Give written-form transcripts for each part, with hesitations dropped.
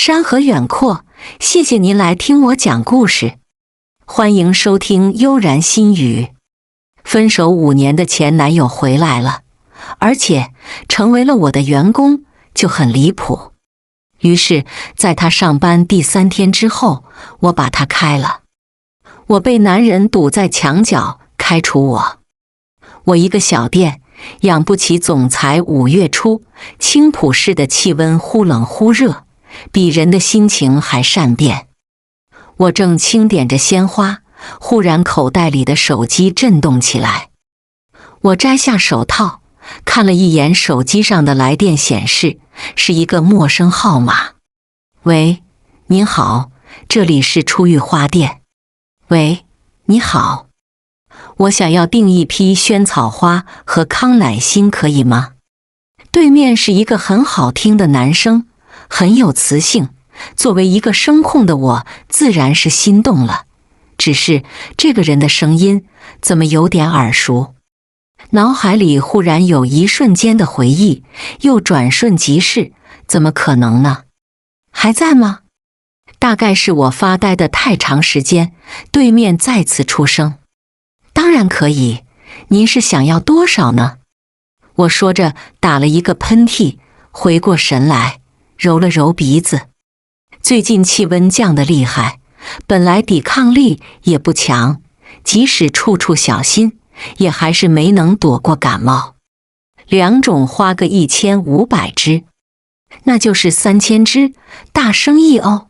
山河远阔，谢谢您来听我讲故事。欢迎收听悠然心语。分手5年的前男友回来了，而且成为了我的员工，就很离谱。于是在他上班第3天之后，我把他开了。我被男人堵在墙角，开除我。我一个小店养不起总裁5月初，青浦市的气温忽冷忽热，比人的心情还善变。我正清点着鲜花，忽然口袋里的手机震动起来。我摘下手套，看了一眼手机上的来电显示，是一个陌生号码。喂，您好，这里是初遇花店。喂，你好，我想要订一批萱草花和康乃馨，可以吗？对面是一个很好听的男生，很有磁性。作为一个声控的我，自然是心动了。只是这个人的声音怎么有点耳熟？脑海里忽然有一瞬间的回忆，又转瞬即逝，怎么可能呢？还在吗？大概是我发呆的太长时间，对面再次出声。当然可以，您是想要多少呢？我说着打了一个喷嚏，回过神来，揉了揉鼻子。最近气温降得厉害，本来抵抗力也不强，即使处处小心，也还是没能躲过感冒。2种花个1500支，那就是3000支，大生意哦。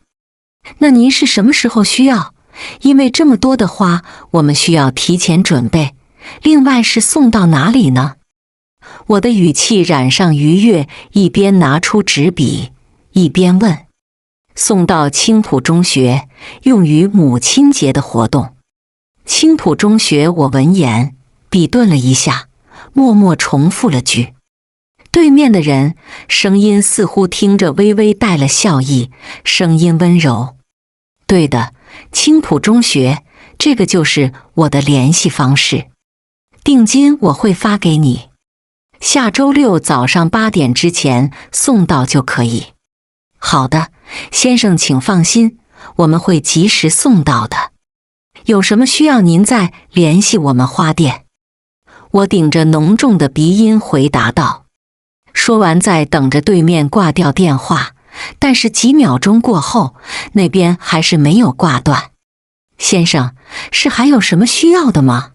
那您是什么时候需要？因为这么多的花，我们需要提前准备。另外是送到哪里呢？我的语气染上愉悦，一边拿出纸笔，一边问。送到青浦中学，用于母亲节的活动。青浦中学，我闻言笔顿了一下，默默重复了句。对面的人声音似乎听着微微带了笑意，声音温柔。对的，青浦中学，这个就是我的联系方式。定金我会发给你，下周6早上8点之前送到就可以。好的，先生请放心，我们会及时送到的。有什么需要您再联系我们花店。我顶着浓重的鼻音回答道。说完再等着对面挂掉电话，但是几秒钟过后，那边还是没有挂断。先生，是还有什么需要的吗？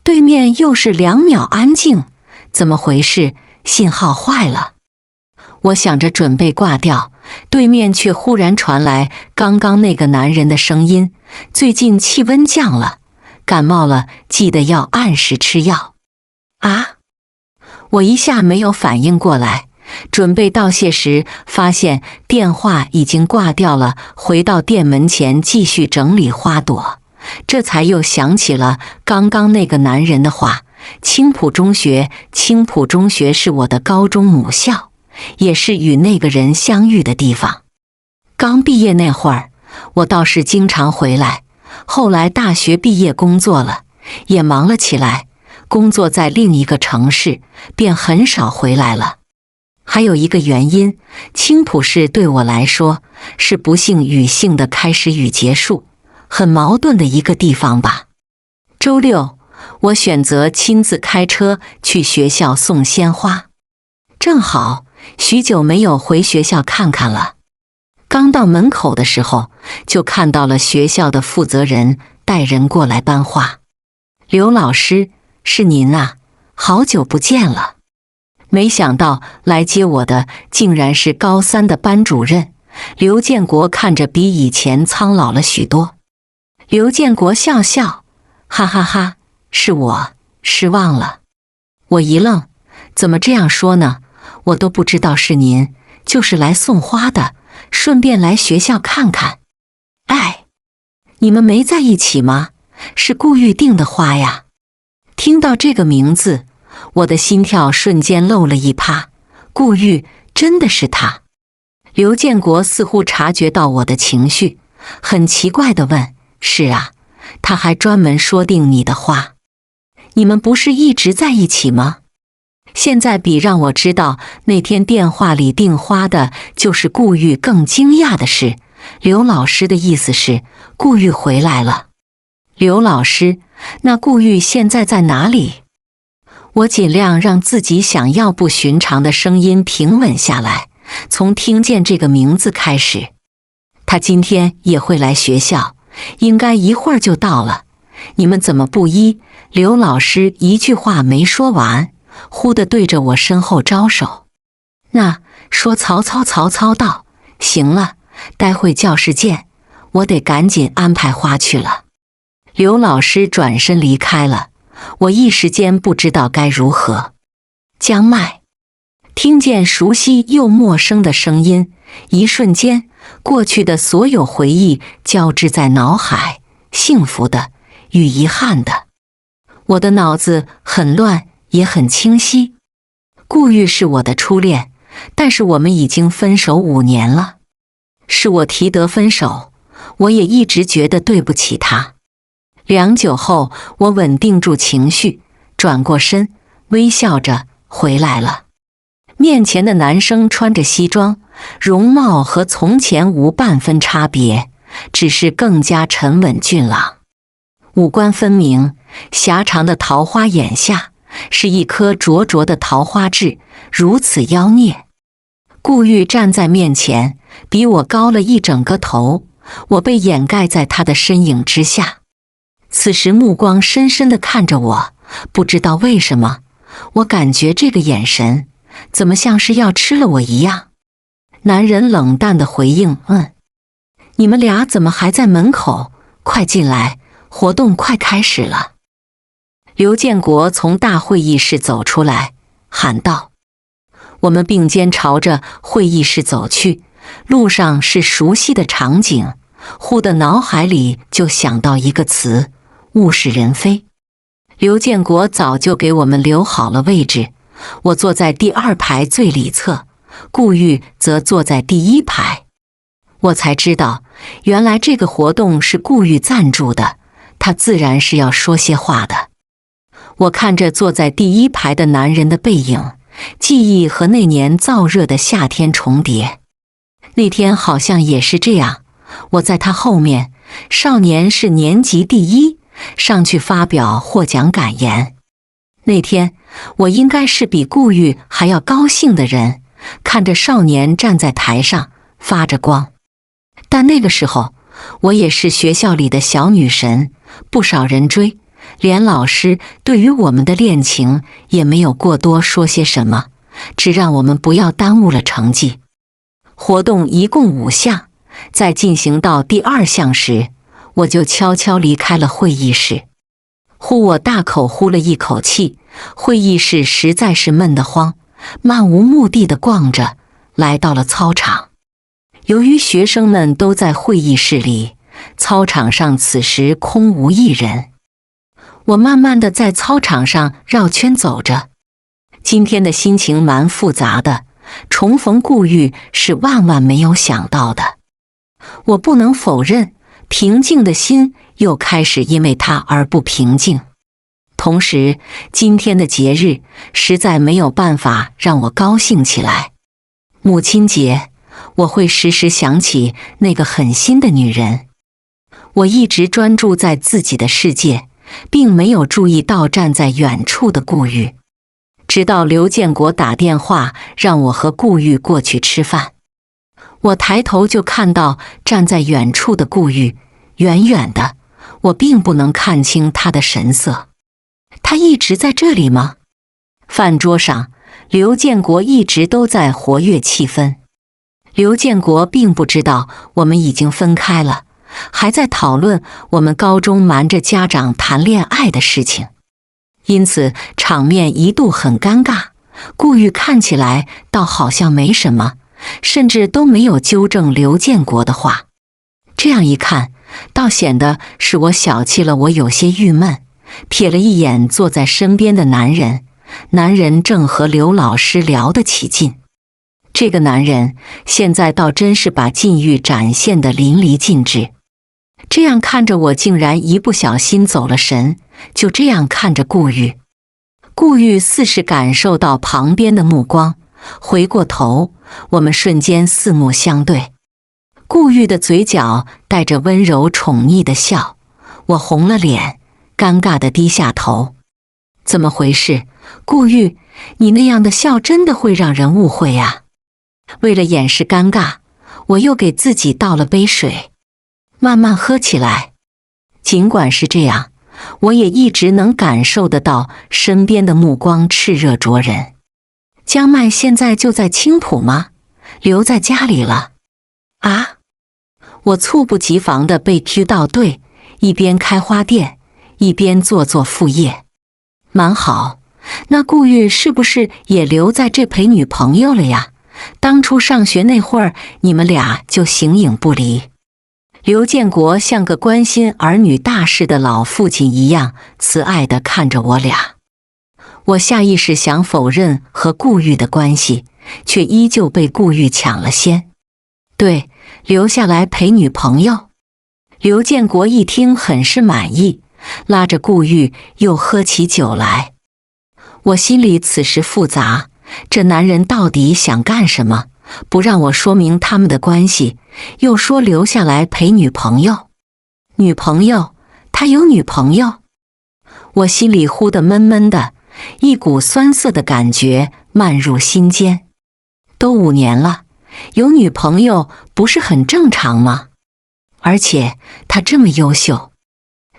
对面又是2秒安静，怎么回事？信号坏了。我想着准备挂掉，对面却忽然传来刚刚那个男人的声音，最近气温降了，感冒了记得要按时吃药。啊！我一下没有反应过来，准备道谢时发现电话已经挂掉了，回到店门前继续整理花朵，这才又想起了刚刚那个男人的话。青浦中学，青浦中学是我的高中母校，也是与那个人相遇的地方。刚毕业那会儿，我倒是经常回来，后来大学毕业工作了，也忙了起来，工作在另一个城市，便很少回来了。还有一个原因，青浦市对我来说是不幸与幸的开始与结束，很矛盾的一个地方吧。周6，我选择亲自开车去学校送鲜花。正好许久没有回学校看看了，刚到门口的时候，就看到了学校的负责人带人过来搬花。刘老师，是您啊，好久不见了。没想到来接我的竟然是高3的班主任刘建国，看着比以前苍老了许多。刘建国笑笑，哈哈哈，是我，失望了。我一愣，怎么这样说呢？我都不知道是您，就是来送花的，顺便来学校看看。哎，你们没在一起吗？是顾玉订的花呀。听到这个名字，我的心跳瞬间漏了一拍。顾玉，真的是他？刘建国似乎察觉到我的情绪，很奇怪地问，是啊，他还专门说订你的花。你们不是一直在一起吗？现在比让我知道那天电话里订花的就是顾玉更惊讶的是，刘老师的意思是顾玉回来了。刘老师，那顾玉现在在哪里？我尽量让自己想要不寻常的声音平稳下来，从听见这个名字开始。他今天也会来学校，应该一会儿就到了。你们怎么不依？刘老师一句话没说完，忽地对着我身后招手。那说曹操道，行了，待会教室见，我得赶紧安排花去了。刘老师转身离开了，我一时间不知道该如何。江麦，听见熟悉又陌生的声音，一瞬间，过去的所有回忆交织在脑海，幸福的与遗憾的。我的脑子很乱，也很清晰。顾玉是我的初恋，但是我们已经分手5年了。是我提得分手，我也一直觉得对不起他。良久后，我稳定住情绪，转过身，微笑着回来了。面前的男生穿着西装，容貌和从前无半分差别，只是更加沉稳俊朗。五官分明，狭长的桃花眼下是一颗灼灼的桃花痣，如此妖孽。顾玉站在面前，比我高了一整个头，我被掩盖在他的身影之下。此时目光深深地看着我，不知道为什么，我感觉这个眼神怎么像是要吃了我一样。男人冷淡的回应，你们俩怎么还在门口？快进来，活动快开始了。刘建国从大会议室走出来，喊道。我们并肩朝着会议室走去，路上是熟悉的场景，忽的脑海里就想到一个词：物是人非。刘建国早就给我们留好了位置，我坐在第2排最里侧，顾玉则坐在第1排。我才知道，原来这个活动是顾玉赞助的，他自然是要说些话的。我看着坐在第1排的男人的背影，记忆和那年燥热的夏天重叠。那天好像也是这样，我在他后面，少年是年级第1，上去发表获奖感言。那天我应该是比顾玉还要高兴的人，看着少年站在台上发着光。但那个时候我也是学校里的小女神，不少人追，连老师对于我们的恋情也没有过多说些什么，只让我们不要耽误了成绩。活动一共5项，在进行到第2项时，我就悄悄离开了会议室。我大口呼了一口气，会议室实在是闷得慌，漫无目的地逛着，来到了操场。由于学生们都在会议室里，操场上此时空无一人。我慢慢地在操场上绕圈走着，今天的心情蛮复杂的，重逢顾玉是万万没有想到的。我不能否认，平静的心又开始因为他而不平静。同时，今天的节日实在没有办法让我高兴起来。母亲节，我会时时想起那个狠心的女人。我一直专注在自己的世界，并没有注意到站在远处的顾玉。直到刘建国打电话让我和顾玉过去吃饭，我抬头就看到站在远处的顾玉，远远的，我并不能看清他的神色。他一直在这里吗？饭桌上，刘建国一直都在活跃气氛。刘建国并不知道我们已经分开了，还在讨论我们高中瞒着家长谈恋爱的事情，因此场面一度很尴尬。顾玉看起来倒好像没什么，甚至都没有纠正刘建国的话。这样一看，倒显得是我小气了，我有些郁闷，瞥了一眼坐在身边的男人，男人正和刘老师聊得起劲。这个男人现在倒真是把禁欲展现得淋漓尽致。这样看着我，竟然一不小心走了神，就这样看着顾玉。顾玉似是感受到旁边的目光，回过头，我们瞬间四目相对。顾玉的嘴角带着温柔宠溺的笑，我红了脸，尴尬地低下头。怎么回事？顾玉，你那样的笑真的会让人误会呀。为了掩饰尴尬，我又给自己倒了杯水，慢慢喝起来。尽管是这样，我也一直能感受得到身边的目光炽热灼人。江麦现在就在青浦吗？留在家里了？啊！我猝不及防地被批到队，一边开花店，一边做副业。蛮好，那顾玉是不是也留在这陪女朋友了呀？当初上学那会儿，你们俩就形影不离。刘建国像个关心儿女大事的老父亲一样慈爱地看着我俩。我下意识想否认和顾玉的关系，却依旧被顾玉抢了先。对，留下来陪女朋友。刘建国一听很是满意，拉着顾玉又喝起酒来。我心里此时复杂，这男人到底想干什么？不让我说明他们的关系，又说留下来陪女朋友。女朋友？他有女朋友？我心里忽得闷闷的，一股酸涩的感觉漫入心间。都5年了，有女朋友不是很正常吗？而且他这么优秀。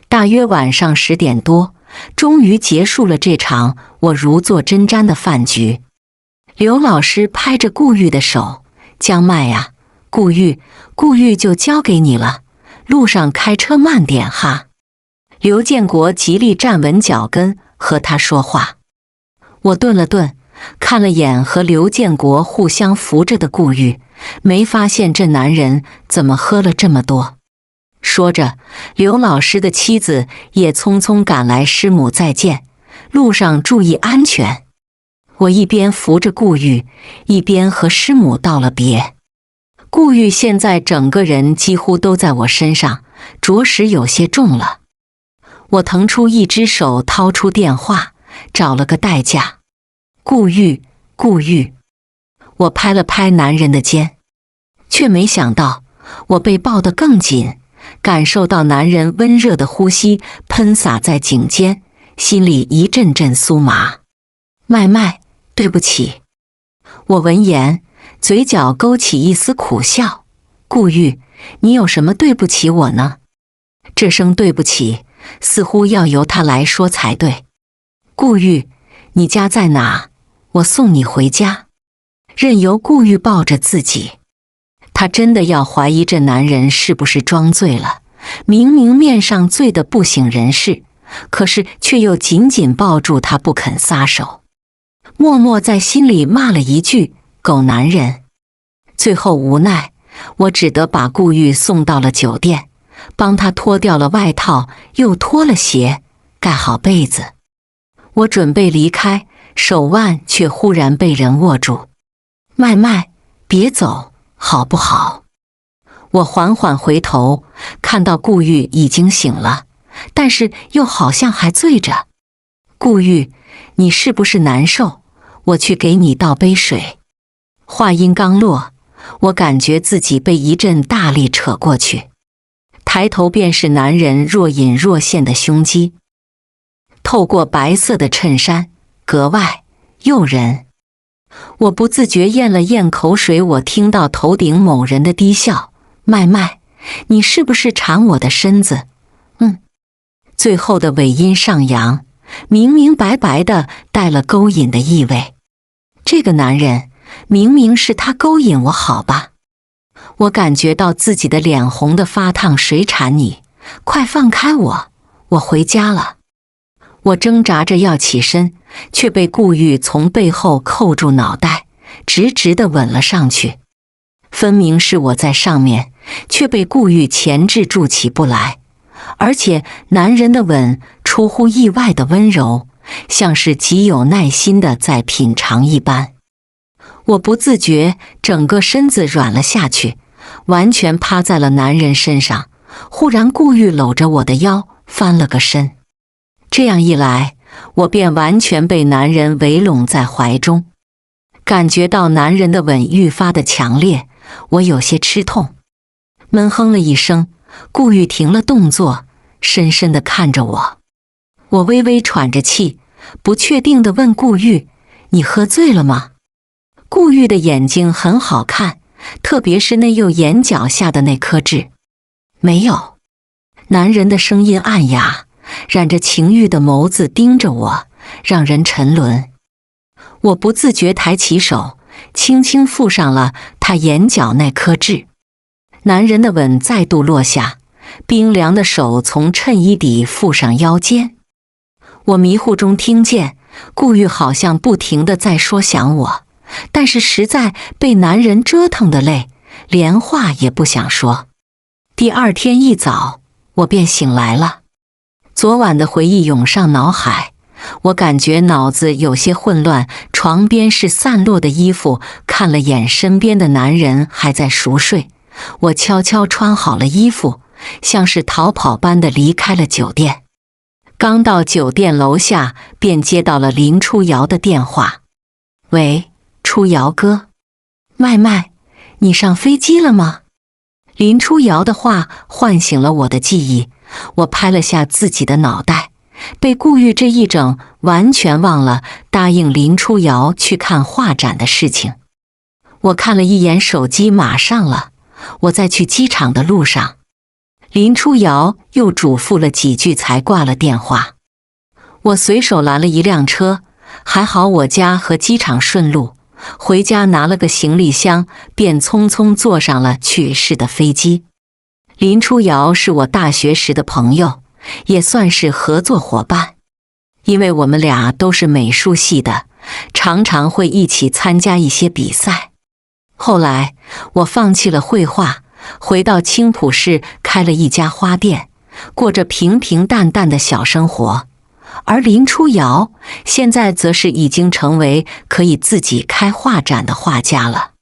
大约晚上10点多，终于结束了这场我如坐针毡的饭局。刘老师拍着顾玉的手：“江麦呀，顾玉就交给你了，路上开车慢点哈。”刘建国极力站稳脚跟和他说话。我顿了顿，看了眼和刘建国互相扶着的顾玉，没发现这男人怎么喝了这么多。说着，刘老师的妻子也匆匆赶来：“师母再见，路上注意安全。”我一边扶着顾玉，一边和师母道了别。顾玉现在整个人几乎都在我身上，着实有些重了。我腾出一只手，掏出电话，找了个代驾。顾玉，我拍了拍男人的肩，却没想到我被抱得更紧，感受到男人温热的呼吸喷洒在颈间，心里一阵阵酥麻。麦，对不起。我闻言，嘴角勾起一丝苦笑。顾玉，你有什么对不起我呢？这声对不起似乎要由他来说才对。顾玉，你家在哪？我送你回家。任由顾玉抱着自己。他真的要怀疑这男人是不是装醉了，明明面上醉得不省人事，可是却又紧紧抱住他不肯撒手。默默在心里骂了一句狗男人。最后无奈，我只得把顾玉送到了酒店，帮他脱掉了外套，又脱了鞋，盖好被子。我准备离开，手腕却忽然被人握住。麦，别走，好不好？我缓缓回头，看到顾玉已经醒了，但是又好像还醉着。顾玉，你是不是难受？我去给你倒杯水。话音刚落，我感觉自己被一阵大力扯过去，抬头便是男人若隐若现的胸肌，透过白色的衬衫，格外诱人。我不自觉咽了咽口水，我听到头顶某人的低笑：“麦，你是不是馋我的身子？”最后的尾音上扬，明明白白的带了勾引的意味。这个男人明明是他勾引我，好吧？我感觉到自己的脸红得发烫。谁缠你？快放开我！我回家了。我挣扎着要起身，却被顾玉从背后扣住脑袋，直直地吻了上去。分明是我在上面，却被顾玉钳制住起不来。而且男人的吻出乎意外的温柔，像是极有耐心的在品尝一般。我不自觉整个身子软了下去，完全趴在了男人身上。忽然顾玉搂着我的腰翻了个身，这样一来，我便完全被男人围拢在怀中。感觉到男人的吻愈发的强烈，我有些吃痛，闷哼了一声。顾玉停了动作，深深地看着我。我微微喘着气，不确定地问顾玉：“你喝醉了吗？”顾玉的眼睛很好看，特别是那右眼角下的那颗痣。没有。男人的声音暗哑，染着情欲的眸子盯着我，让人沉沦。我不自觉抬起手，轻轻附上了他眼角那颗痣。男人的吻再度落下，冰凉的手从衬衣底附上腰间。我迷糊中听见顾玉好像不停地在说想我，但是实在被男人折腾得累，连话也不想说。第二天一早，我便醒来了。昨晚的回忆涌上脑海，我感觉脑子有些混乱，床边是散落的衣服，看了眼身边的男人还在熟睡。我悄悄穿好了衣服，像是逃跑般的离开了酒店。刚到酒店楼下，便接到了林初瑶的电话。喂，初瑶哥。麦麦，你上飞机了吗？林初瑶的话唤醒了我的记忆，我拍了下自己的脑袋，被顾玉这一整，完全忘了答应林初瑶去看画展的事情。我看了一眼手机，马上了，我在去机场的路上。林初瑶又嘱咐了几句才挂了电话。我随手拦了一辆车，还好我家和机场顺路，回家拿了个行李箱，便匆匆坐上了去市的飞机。林初瑶是我大学时的朋友，也算是合作伙伴，因为我们俩都是美术系的，常常会一起参加一些比赛。后来我放弃了绘画，回到青浦市开了一家花店，过着平平淡淡的小生活。而林初瑶现在则是已经成为可以自己开画展的画家了。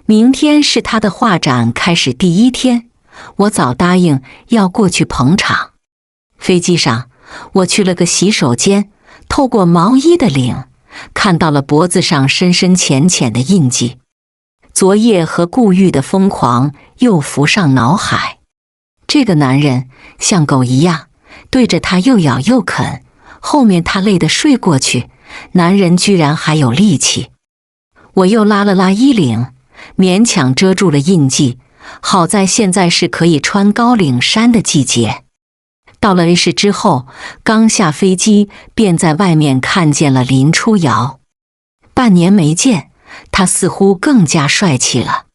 明天是他的画展开始第一天，我早答应要过去捧场。飞机上，我去了个洗手间，透过毛衣的领，看到了脖子上深深浅浅的印记。昨夜和顾玉的疯狂又浮上脑海。这个男人像狗一样，对着他又咬又啃，后面他累得睡过去，男人居然还有力气。我又拉了拉衣领，勉强遮住了印记，好在现在是可以穿高领衫的季节。到了 A 市之后，刚下飞机便在外面看见了林初瑶。半年没见，他似乎更加帅气了。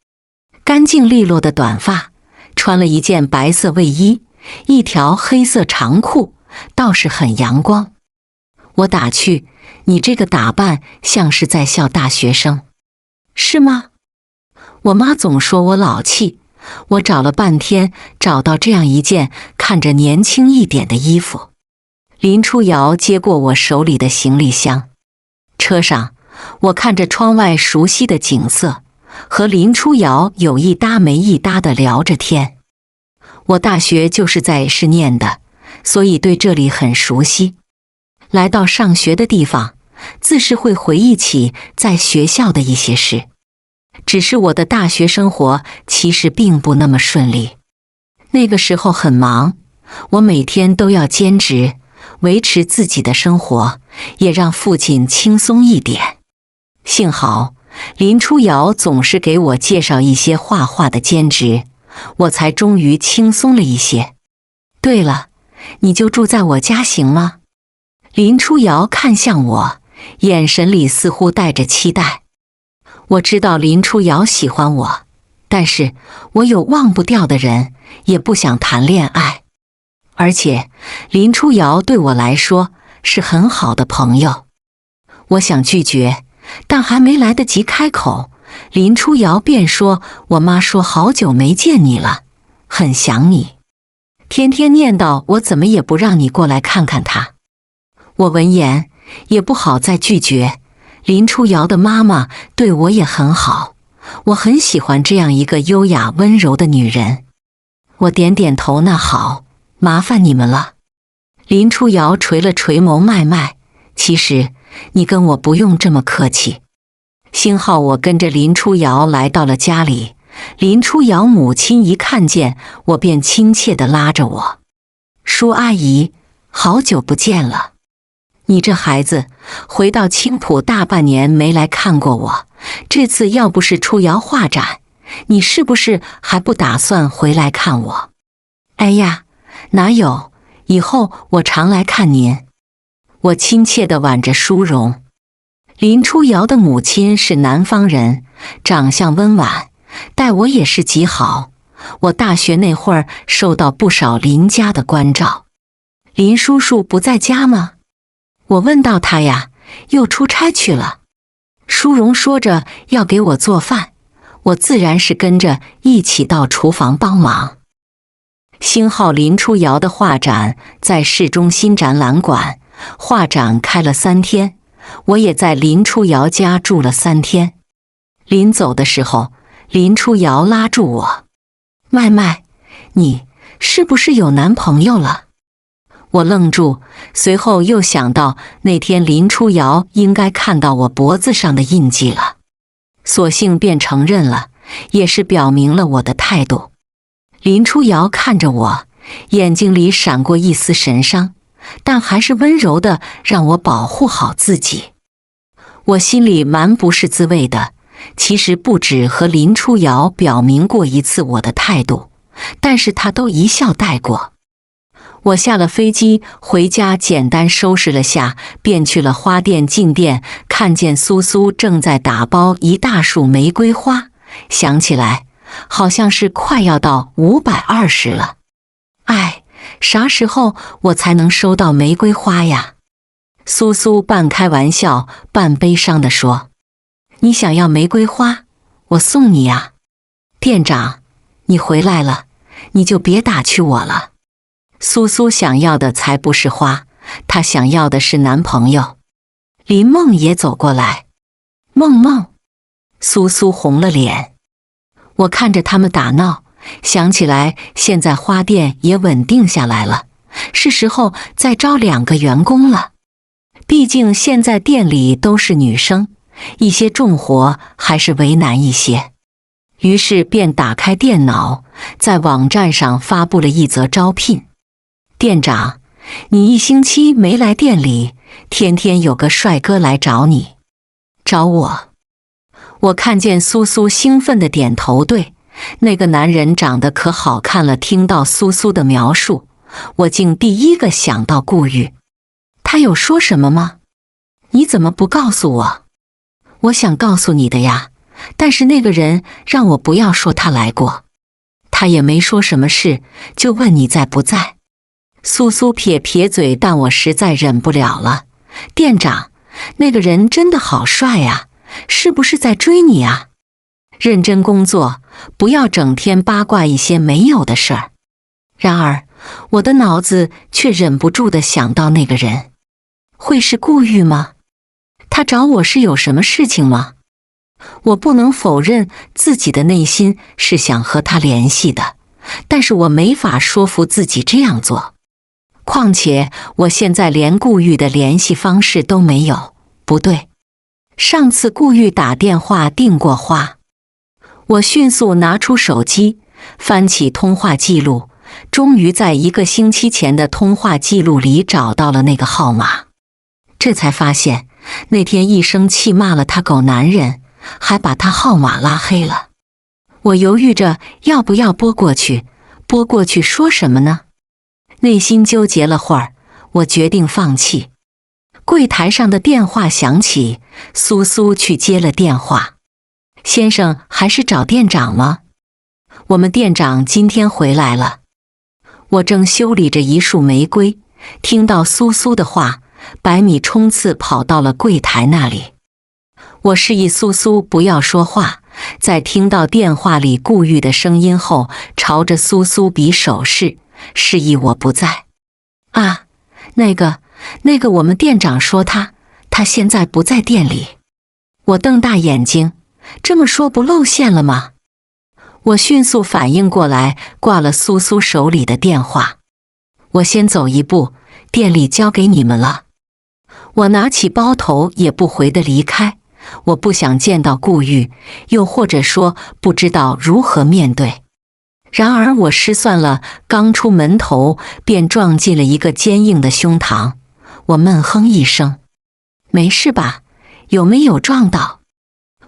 干净利落的短发，穿了一件白色卫衣，一条黑色长裤，倒是很阳光。我打趣，你这个打扮像是在校大学生。是吗？我妈总说我老气，我找了半天，找到这样一件看着年轻一点的衣服。林初瑶接过我手里的行李箱。车上，我看着窗外熟悉的景色，和林初瑶有一搭没一搭地聊着天。我大学就是在市念的，所以对这里很熟悉。来到上学的地方，自是会回忆起在学校的一些事。只是我的大学生活其实并不那么顺利。那个时候很忙，我每天都要兼职，维持自己的生活，也让父亲轻松一点。幸好林初瑶总是给我介绍一些画画的兼职，我才终于轻松了一些。对了，你就住在我家行吗？林初瑶看向我，眼神里似乎带着期待。我知道林初瑶喜欢我，但是我有忘不掉的人，也不想谈恋爱。而且林初瑶对我来说是很好的朋友。我想拒绝，但还没来得及开口，林初瑶便说：“我妈说好久没见你了，很想你，天天念叨我怎么也不让你过来看看她。”我闻言也不好再拒绝。林初瑶的妈妈对我也很好，我很喜欢这样一个优雅温柔的女人。我点点头，那好，麻烦你们了。林初瑶垂了垂眸，麦麦，其实你跟我不用这么客气。幸好我跟着林初瑶来到了家里，林初瑶母亲一看见我便亲切地拉着我，舒阿姨，好久不见了。你这孩子回到青浦大半年没来看过我，这次要不是初瑶画展，你是不是还不打算回来看我？哎呀，哪有，以后我常来看您。我亲切地挽着淑荣。林初瑶的母亲是南方人，长相温婉，待我也是极好。我大学那会儿受到不少林家的关照。林叔叔不在家吗？我问到他呀，又出差去了。淑荣说着要给我做饭，我自然是跟着一起到厨房帮忙。星号林初瑶的画展在市中心展览馆，画展开了3天，我也在林初瑶家住了3天。临走的时候，林初瑶拉住我：“麦麦，你是不是有男朋友了？”我愣住，随后又想到那天林初瑶应该看到我脖子上的印记了，索性便承认了，也是表明了我的态度。林初瑶看着我，眼睛里闪过一丝神伤，但还是温柔的让我保护好自己。我心里蛮不是滋味的，其实不止和林初瑶表明过一次我的态度，但是她都一笑带过。我下了飞机回家，简单收拾了下，便去了花店进店，看见苏苏正在打包一大束玫瑰花，想起来好像是快要到520了。哎，啥时候我才能收到玫瑰花呀？苏苏半开玩笑半悲伤地说：“你想要玫瑰花，我送你呀。店长，你回来了，你就别打趣我了。”苏苏想要的才不是花，她想要的是男朋友。林梦也走过来。梦梦，苏苏红了脸。我看着他们打闹，想起来现在花店也稳定下来了，是时候再招2个员工了。毕竟现在店里都是女生，一些重活还是为难一些。于是便打开电脑，在网站上发布了一则招聘。店长，你1星期没来店里，天天有个帅哥来找你。找我？我看见苏苏兴奋地点头，对，那个男人长得可好看了。听到苏苏的描述，我竟第一个想到顾玉。他有说什么吗？你怎么不告诉我？我想告诉你的呀，但是那个人让我不要说他来过。他也没说什么事，就问你在不在。苏苏撇撇嘴，但我实在忍不了了。店长，那个人真的好帅呀，是不是在追你啊？认真工作，不要整天八卦一些没有的事儿。然而，我的脑子却忍不住地想到那个人，会是顾玉吗？他找我是有什么事情吗？我不能否认自己的内心是想和他联系的，但是我没法说服自己这样做。况且我现在连顾玉的联系方式都没有。不对，上次顾玉打电话订过花。我迅速拿出手机，翻起通话记录，终于在1个星期前的通话记录里找到了那个号码。这才发现那天一生气骂了他狗男人，还把他号码拉黑了。我犹豫着要不要拨过去，拨过去说什么呢？内心纠结了会儿，我决定放弃。柜台上的电话响起，苏苏去接了电话。先生还是找店长吗？我们店长今天回来了。我正修理着一束玫瑰，听到苏苏的话，100米冲刺跑到了柜台那里。我示意苏苏不要说话，在听到电话里顾玉的声音后，朝着苏苏比手势，示意我不在。啊，那个我们店长说他现在不在店里。我瞪大眼睛，这么说不露馅了吗？我迅速反应过来，挂了苏苏手里的电话。我先走一步，店里交给你们了。我拿起包头也不回地离开，我不想见到顾玉，又或者说不知道如何面对。然而我失算了，刚出门头便撞进了一个坚硬的胸膛。我闷哼一声：“没事吧？有没有撞到？”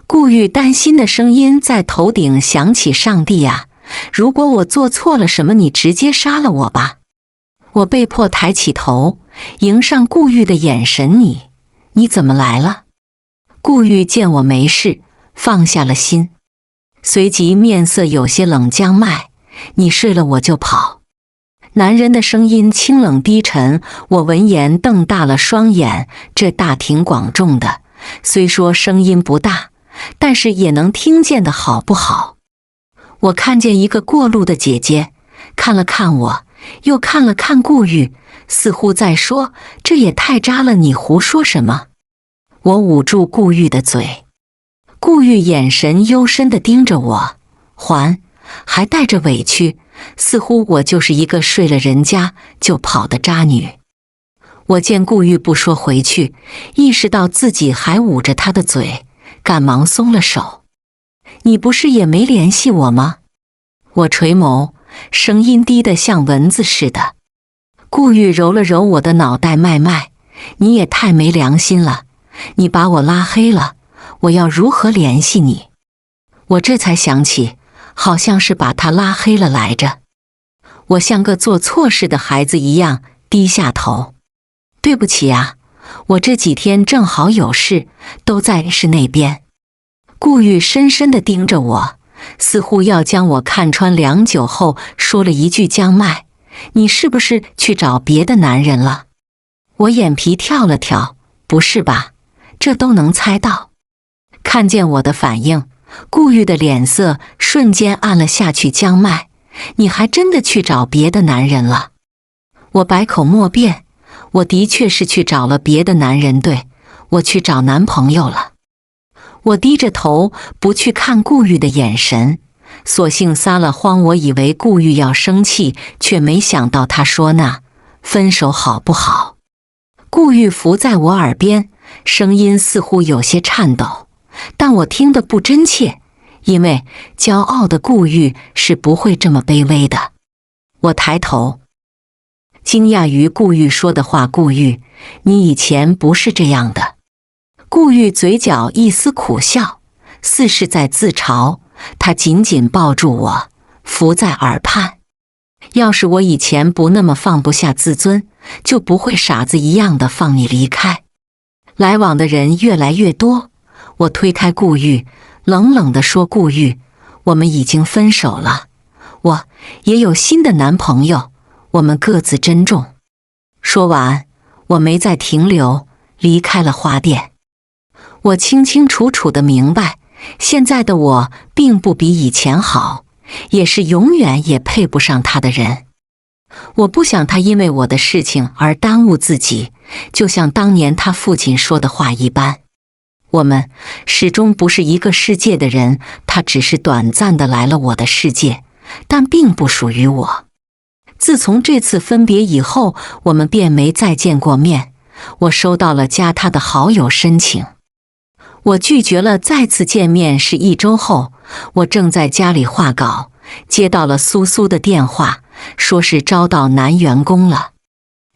顾玉担心的声音在头顶响起：“上帝啊，如果我做错了什么，你直接杀了我吧。”我被迫抬起头，迎上顾玉的眼神：“你怎么来了？”顾玉见我没事，放下了心，随即面色有些冷，将脉：“你睡了我就跑。”男人的声音清冷低沉，我闻言瞪大了双眼。这大庭广众的，虽说声音不大，但是也能听见的好不好？我看见一个过路的姐姐，看了看我，又看了看顾玉，似乎在说：“这也太渣了，你胡说什么？”我捂住顾玉的嘴。顾玉眼神幽深地盯着我，还带着委屈，似乎我就是一个睡了人家就跑的渣女。我见顾玉不说回去，意识到自己还捂着她的嘴，赶忙松了手。“你不是也没联系我吗？”我垂眸，声音低得像蚊子似的。顾玉揉了揉我的脑袋：“麦，你也太没良心了，你把我拉黑了，我要如何联系你？”我这才想起，好像是把他拉黑了来着。我像个做错事的孩子一样低下头：“对不起啊，我这几天正好有事，都在市那边。”顾玉深深地盯着我，似乎要将我看穿。良久后说了一句：“将脉，你是不是去找别的男人了？”我眼皮跳了跳：“不是吧？这都能猜到？”看见我的反应，顾玉的脸色瞬间暗了下去：“将脉，你还真的去找别的男人了？”我百口莫辩：“我的确是去找了别的男人，对，我去找男朋友了。”我低着头不去看顾玉的眼神，索性撒了谎。我以为顾玉要生气，却没想到他说：“那分手好不好？”顾玉伏在我耳边，声音似乎有些颤抖，但我听得不真切，因为骄傲的顾玉是不会这么卑微的。我抬头，惊讶于顾玉说的话：“顾玉，你以前不是这样的。”顾玉嘴角一丝苦笑，似是在自嘲。他紧紧抱住我，伏在耳畔：“要是我以前不那么放不下自尊，就不会傻子一样的放你离开。”来往的人越来越多，我推开顾玉，冷冷地说：“顾玉，我们已经分手了，我也有新的男朋友，我们各自珍重。”说完，我没再停留，离开了花店。我清清楚楚地明白，现在的我并不比以前好，也是永远也配不上他的人。我不想他因为我的事情而耽误自己，就像当年他父亲说的话一般，我们始终不是一个世界的人，他只是短暂地来了我的世界，但并不属于我。自从这次分别以后，我们便没再见过面。我收到了加他的好友申请，我拒绝了再次见面。是1周后，我正在家里画稿，接到了苏苏的电话，说是招到男员工了。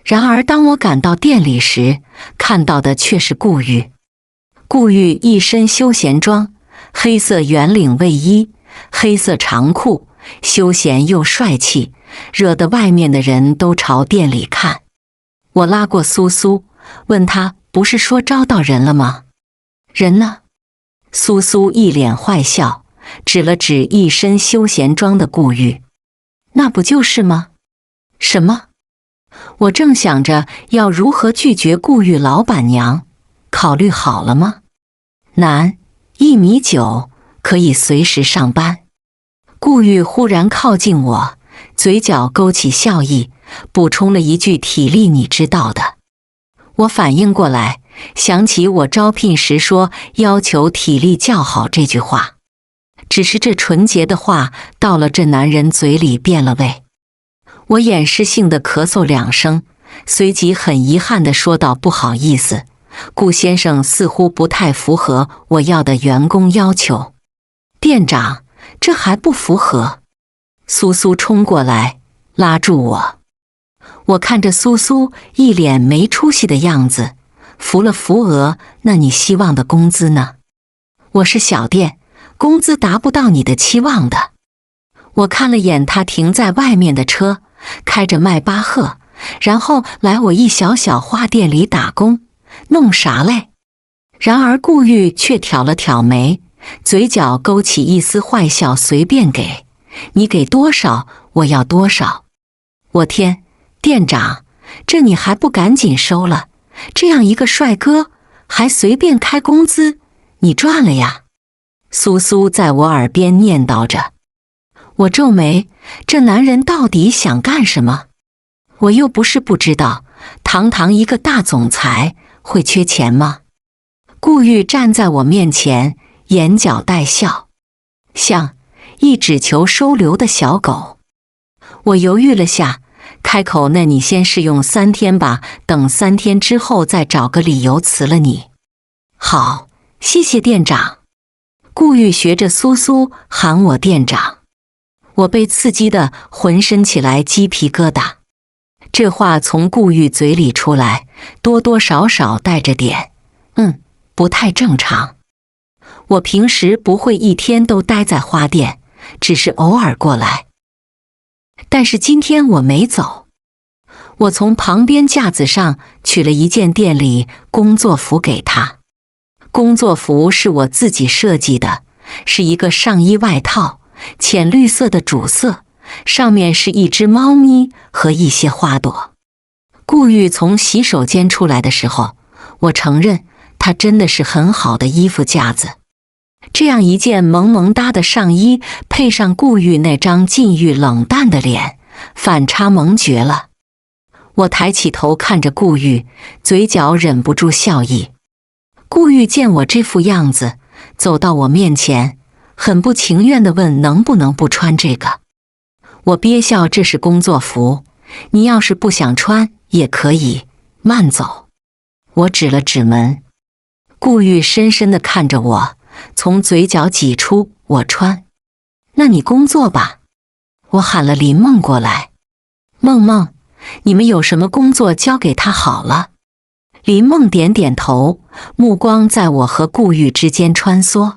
然而当我赶到店里时，看到的却是顾玉。顾玉一身休闲装，黑色圆领卫衣，黑色长裤，休闲又帅气，惹得外面的人都朝店里看。我拉过苏苏，问他：“不是说招到人了吗？人呢？”苏苏一脸坏笑，指了指一身休闲装的顾玉：“那不就是吗？”“什么？”我正想着要如何拒绝顾玉老板娘，考虑好了吗？男，1.9米，可以随时上班。顾玉忽然靠近我，嘴角勾起笑意，补充了一句：“体力你知道的。”我反应过来，想起我招聘时说要求体力较好这句话，只是这纯洁的话到了这男人嘴里变了味。我掩饰性的咳嗽2声，随即很遗憾地说道：“不好意思，顾先生似乎不太符合我要的员工要求。店长，这还不符合。苏苏冲过来拉住我，我看着苏苏一脸没出息的样子，扶了扶额，那你希望的工资呢？我是小店，工资达不到你的期望的。我看了眼他停在外面的车，开着迈巴赫，然后来我一小小花店里打工，弄啥嘞？然而顾玉却挑了挑眉，嘴角勾起一丝坏笑，随便给，你给多少我要多少。我天，店长，这你还不赶紧收了？这样一个帅哥还随便开工资，你赚了呀。苏苏在我耳边念叨着。我皱眉，这男人到底想干什么？我又不是不知道，堂堂一个大总裁会缺钱吗？顾玉站在我面前，眼角带笑，像一只求收留的小狗。我犹豫了下，开口，那你先试用3天吧，等3天之后再找个理由辞了你。好，谢谢店长。顾玉学着苏苏喊我店长，我被刺激的浑身起来鸡皮疙瘩。这话从顾玉嘴里出来，多多少少带着点不太正常。我平时不会一天都待在花店，只是偶尔过来。但是今天我没走，我从旁边架子上取了一件店里工作服给他。工作服是我自己设计的，是一个上衣外套，浅绿色的主色，上面是一只猫咪和一些花朵。顾玉从洗手间出来的时候，我承认他真的是很好的衣服架子。这样一件萌萌哒的上衣，配上顾玉那张禁欲冷淡的脸，反差萌绝了。我抬起头看着顾玉，嘴角忍不住笑意。顾玉见我这副样子，走到我面前，很不情愿地问能不能不穿这个。我憋笑，这是工作服，你要是不想穿也可以慢走。我指了指门。顾玉深深地看着我，从嘴角挤出我穿。那你工作吧。我喊了林梦过来。梦梦，你们有什么工作交给他好了。林梦点点头，目光在我和顾玉之间穿梭。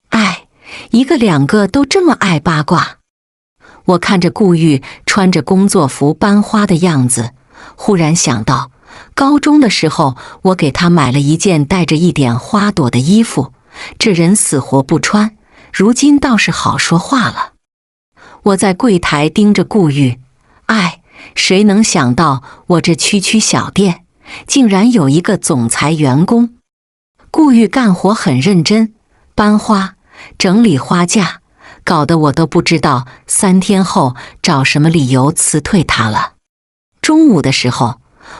哎，一个两个都这么爱八卦。我看着顾玉穿着工作服班花的样子，忽然想到高中的时候我给他买了一件带着一点花朵的衣服，这人死活不穿，如今倒是好说话了。我在柜台盯着顾玉，哎，谁能想到我这区区小店竟然有一个总裁员工。顾玉干活很认真，搬花、整理花架，搞得我都不知道3天后找什么理由辞退他了。中午的时候，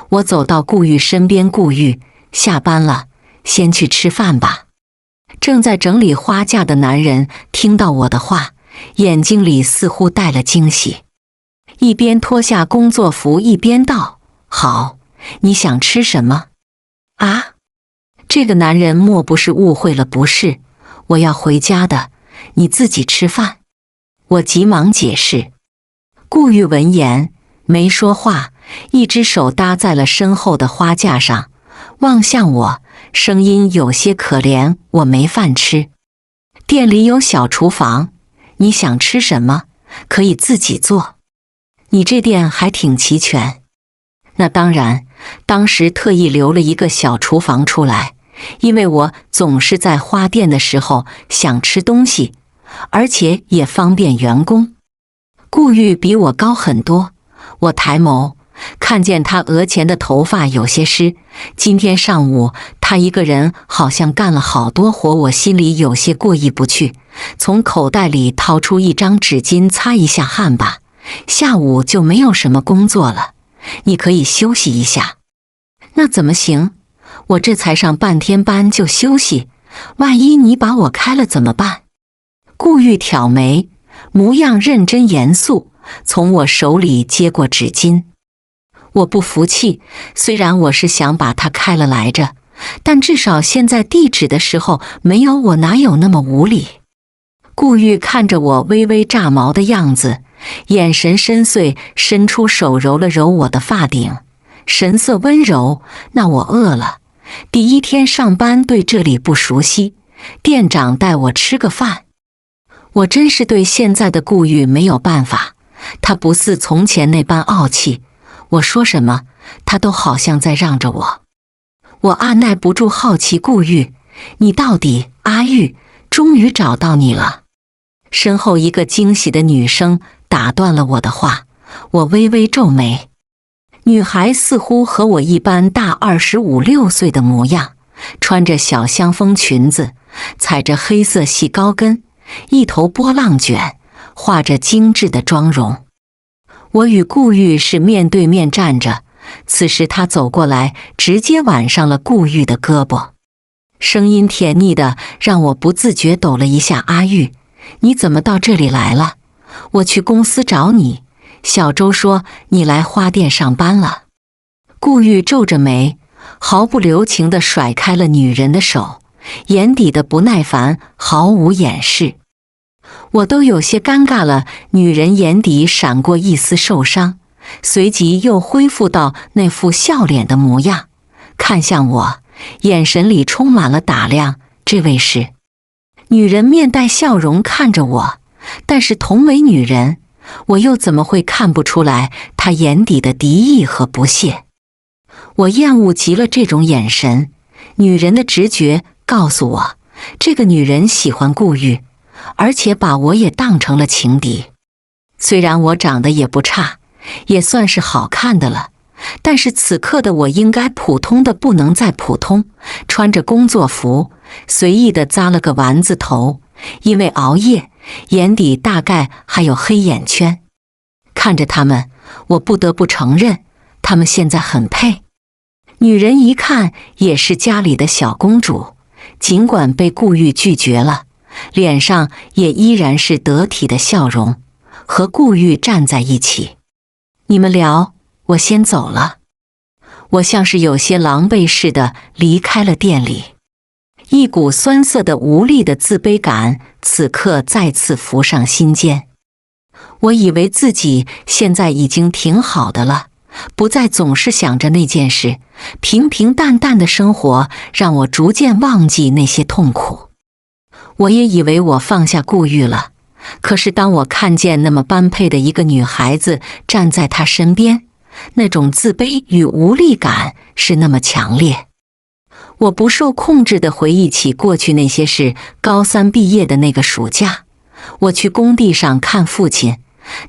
我走到顾玉身边，顾玉，下班了，先去吃饭吧。正在整理花架的男人听到我的话，眼睛里似乎带了惊喜，一边脱下工作服一边道：好，你想吃什么？啊？这个男人莫不是误会了？不是，我要回家的，你自己吃饭。我急忙解释。顾玉闻言没说话，一只手搭在了身后的花架上，望向我，声音有些可怜：我没饭吃，店里有小厨房，你想吃什么可以自己做，你这店还挺齐全。那当然，当时特意留了一个小厨房出来，因为我总是在花店的时候想吃东西，而且也方便员工。顾玉比我高很多，我抬眸看见他额前的头发有些湿，今天上午他一个人好像干了好多活，我心里有些过意不去，从口袋里掏出一张纸巾擦一下汗吧，下午就没有什么工作了，你可以休息一下。那怎么行？我这才上半天班就休息，万一你把我开了怎么办？顾玉挑眉，模样认真严肃，从我手里接过纸巾。我不服气，虽然我是想把他开了来着，但至少现在地址的时候没有我哪有那么无理。顾玉看着我微微炸毛的样子，眼神深邃，伸出手揉了揉我的发顶，神色温柔。那我饿了，第一天上班对这里不熟悉，店长带我吃个饭。我真是对现在的顾玉没有办法，他不似从前那般傲气，我说什么他都好像在让着我。我按耐不住好奇，顾玉，你到底……阿玉，终于找到你了。身后一个惊喜的女声打断了我的话，我微微皱眉。女孩似乎和我一般大25、6岁的模样，穿着小香风裙子，踩着黑色细高跟，一头波浪卷，画着精致的妆容。我与顾玉是面对面站着，此时他走过来，直接挽上了顾玉的胳膊，声音甜腻的让我不自觉抖了一下。阿玉，你怎么到这里来了？我去公司找你，小周说你来花店上班了。顾玉皱着眉，毫不留情地甩开了女人的手，眼底的不耐烦毫无掩饰。我都有些尴尬了，女人眼底闪过一丝受伤，随即又恢复到那副笑脸的模样，看向我，眼神里充满了打量。这位是？女人面带笑容看着我，但是同为女人，我又怎么会看不出来她眼底的敌意和不屑？我厌恶极了这种眼神。女人的直觉告诉我，这个女人喜欢顾玉，而且把我也当成了情敌。虽然我长得也不差，也算是好看的了，但是此刻的我应该普通的不能再普通，穿着工作服，随意的扎了个丸子头，因为熬夜，眼底大概还有黑眼圈。看着他们，我不得不承认，他们现在很配。女人一看也是家里的小公主，尽管被顾玉拒绝了，脸上也依然是得体的笑容，和顾玉站在一起。你们聊，我先走了。我像是有些狼狈似的离开了店里，一股酸涩的无力的自卑感此刻再次浮上心间。我以为自己现在已经挺好的了，不再总是想着那件事，平平淡淡的生活让我逐渐忘记那些痛苦。我也以为我放下顾玉了，可是当我看见那么般配的一个女孩子站在他身边，那种自卑与无力感是那么强烈。我不受控制地回忆起过去那些事。高3毕业的那个暑假，我去工地上看父亲。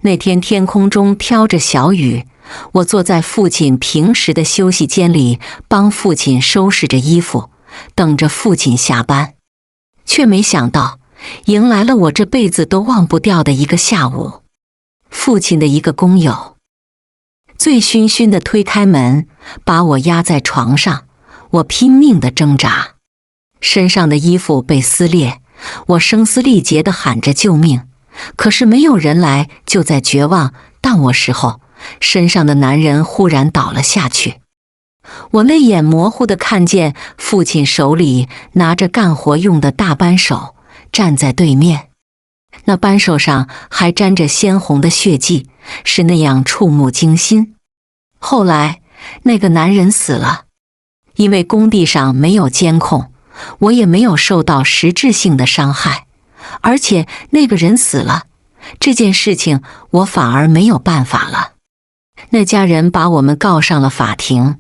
那天天空中飘着小雨，我坐在父亲平时的休息间里，帮父亲收拾着衣服，等着父亲下班。却没想到，迎来了我这辈子都忘不掉的一个下午。父亲的一个工友醉醺醺地推开门，把我压在床上，我拼命地挣扎，身上的衣服被撕裂，我声嘶力竭地喊着救命，可是没有人来。就在绝望荡我时候，身上的男人忽然倒了下去。我泪眼模糊地看见父亲手里拿着干活用的大扳手，站在对面，那扳手上还沾着鲜红的血迹，是那样触目惊心。后来那个男人死了，因为工地上没有监控，我也没有受到实质性的伤害，而且那个人死了，这件事情我反而没有办法了。那家人把我们告上了法庭。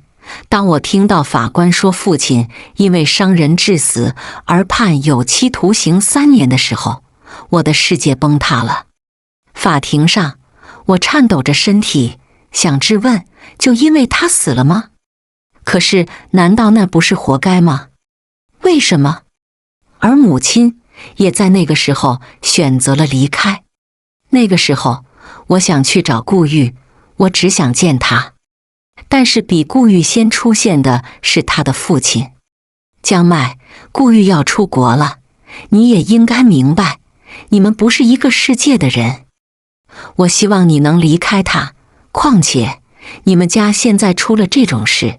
当我听到法官说父亲因为伤人致死而判有期徒刑3年的时候，我的世界崩塌了。法庭上，我颤抖着身体，想质问，就因为他死了吗？可是难道那不是活该吗？为什么？而母亲也在那个时候选择了离开。那个时候，我想去找顾玉，我只想见他。但是比顾玉先出现的是他的父亲江麦。顾玉要出国了，你也应该明白，你们不是一个世界的人。我希望你能离开他，况且你们家现在出了这种事。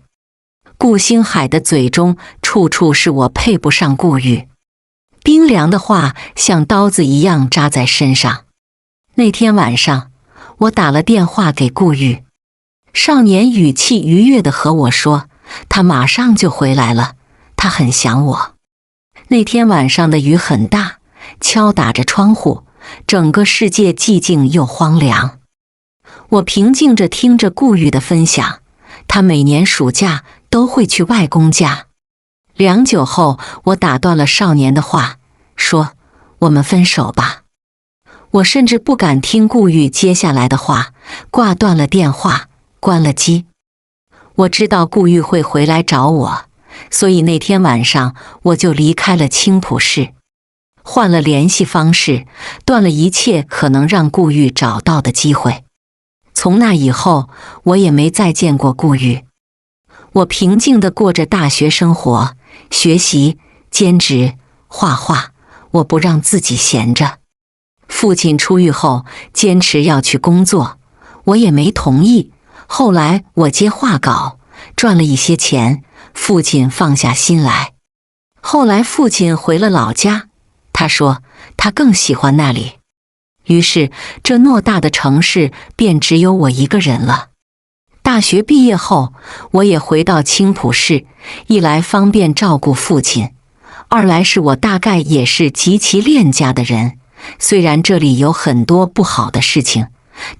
顾星海的嘴中处处是我配不上顾玉。冰凉的话像刀子一样扎在身上。那天晚上，我打了电话给顾玉，少年语气愉悦地和我说，他马上就回来了，他很想我。那天晚上的雨很大，敲打着窗户，整个世界寂静又荒凉。我平静着听着顾玉的分享，他每年暑假都会去外公家。良久后，我打断了少年的话，说：“我们分手吧。”我甚至不敢听顾玉接下来的话，挂断了电话，关了机。我知道顾玉会回来找我，所以那天晚上我就离开了青浦市，换了联系方式，断了一切可能让顾玉找到的机会。从那以后，我也没再见过顾玉。我平静地过着大学生活，学习、兼职、画画，我不让自己闲着。父亲出狱后坚持要去工作，我也没同意。后来我接画稿，赚了一些钱，父亲放下心来。后来父亲回了老家，他说他更喜欢那里。于是这偌大的城市便只有我一个人了。大学毕业后，我也回到青浦市，一来方便照顾父亲，二来是我大概也是极其恋家的人。虽然这里有很多不好的事情，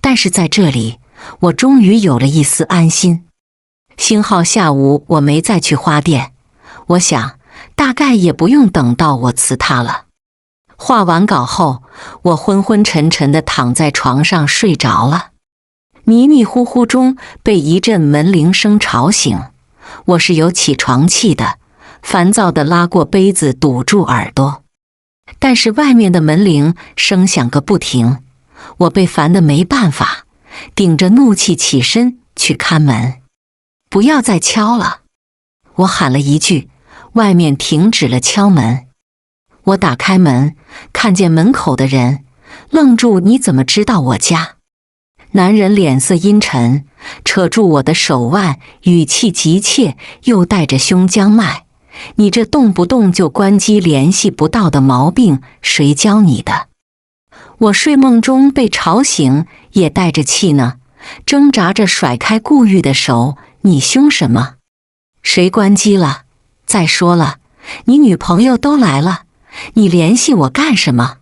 但是在这里，我终于有了一丝安心。星号下午我没再去花店，我想大概也不用等到我辞他了。画完稿后，我昏昏沉沉地躺在床上睡着了。迷迷糊糊中被一阵门铃声吵醒，我是有起床气的，烦躁地拉过杯子堵住耳朵。但是外面的门铃声响个不停，我被烦得没办法，顶着怒气起身去看门。不要再敲了，我喊了一句，外面停止了敲门。我打开门，看见门口的人，愣住，你怎么知道我家？男人脸色阴沉，扯住我的手腕，语气急切，又带着胸腔脉。你这动不动就关机联系不到的毛病，谁教你的？我睡梦中被吵醒，也带着气呢，挣扎着甩开顾玉的手。你凶什么？谁关机了？再说了，你女朋友都来了，你联系我干什么？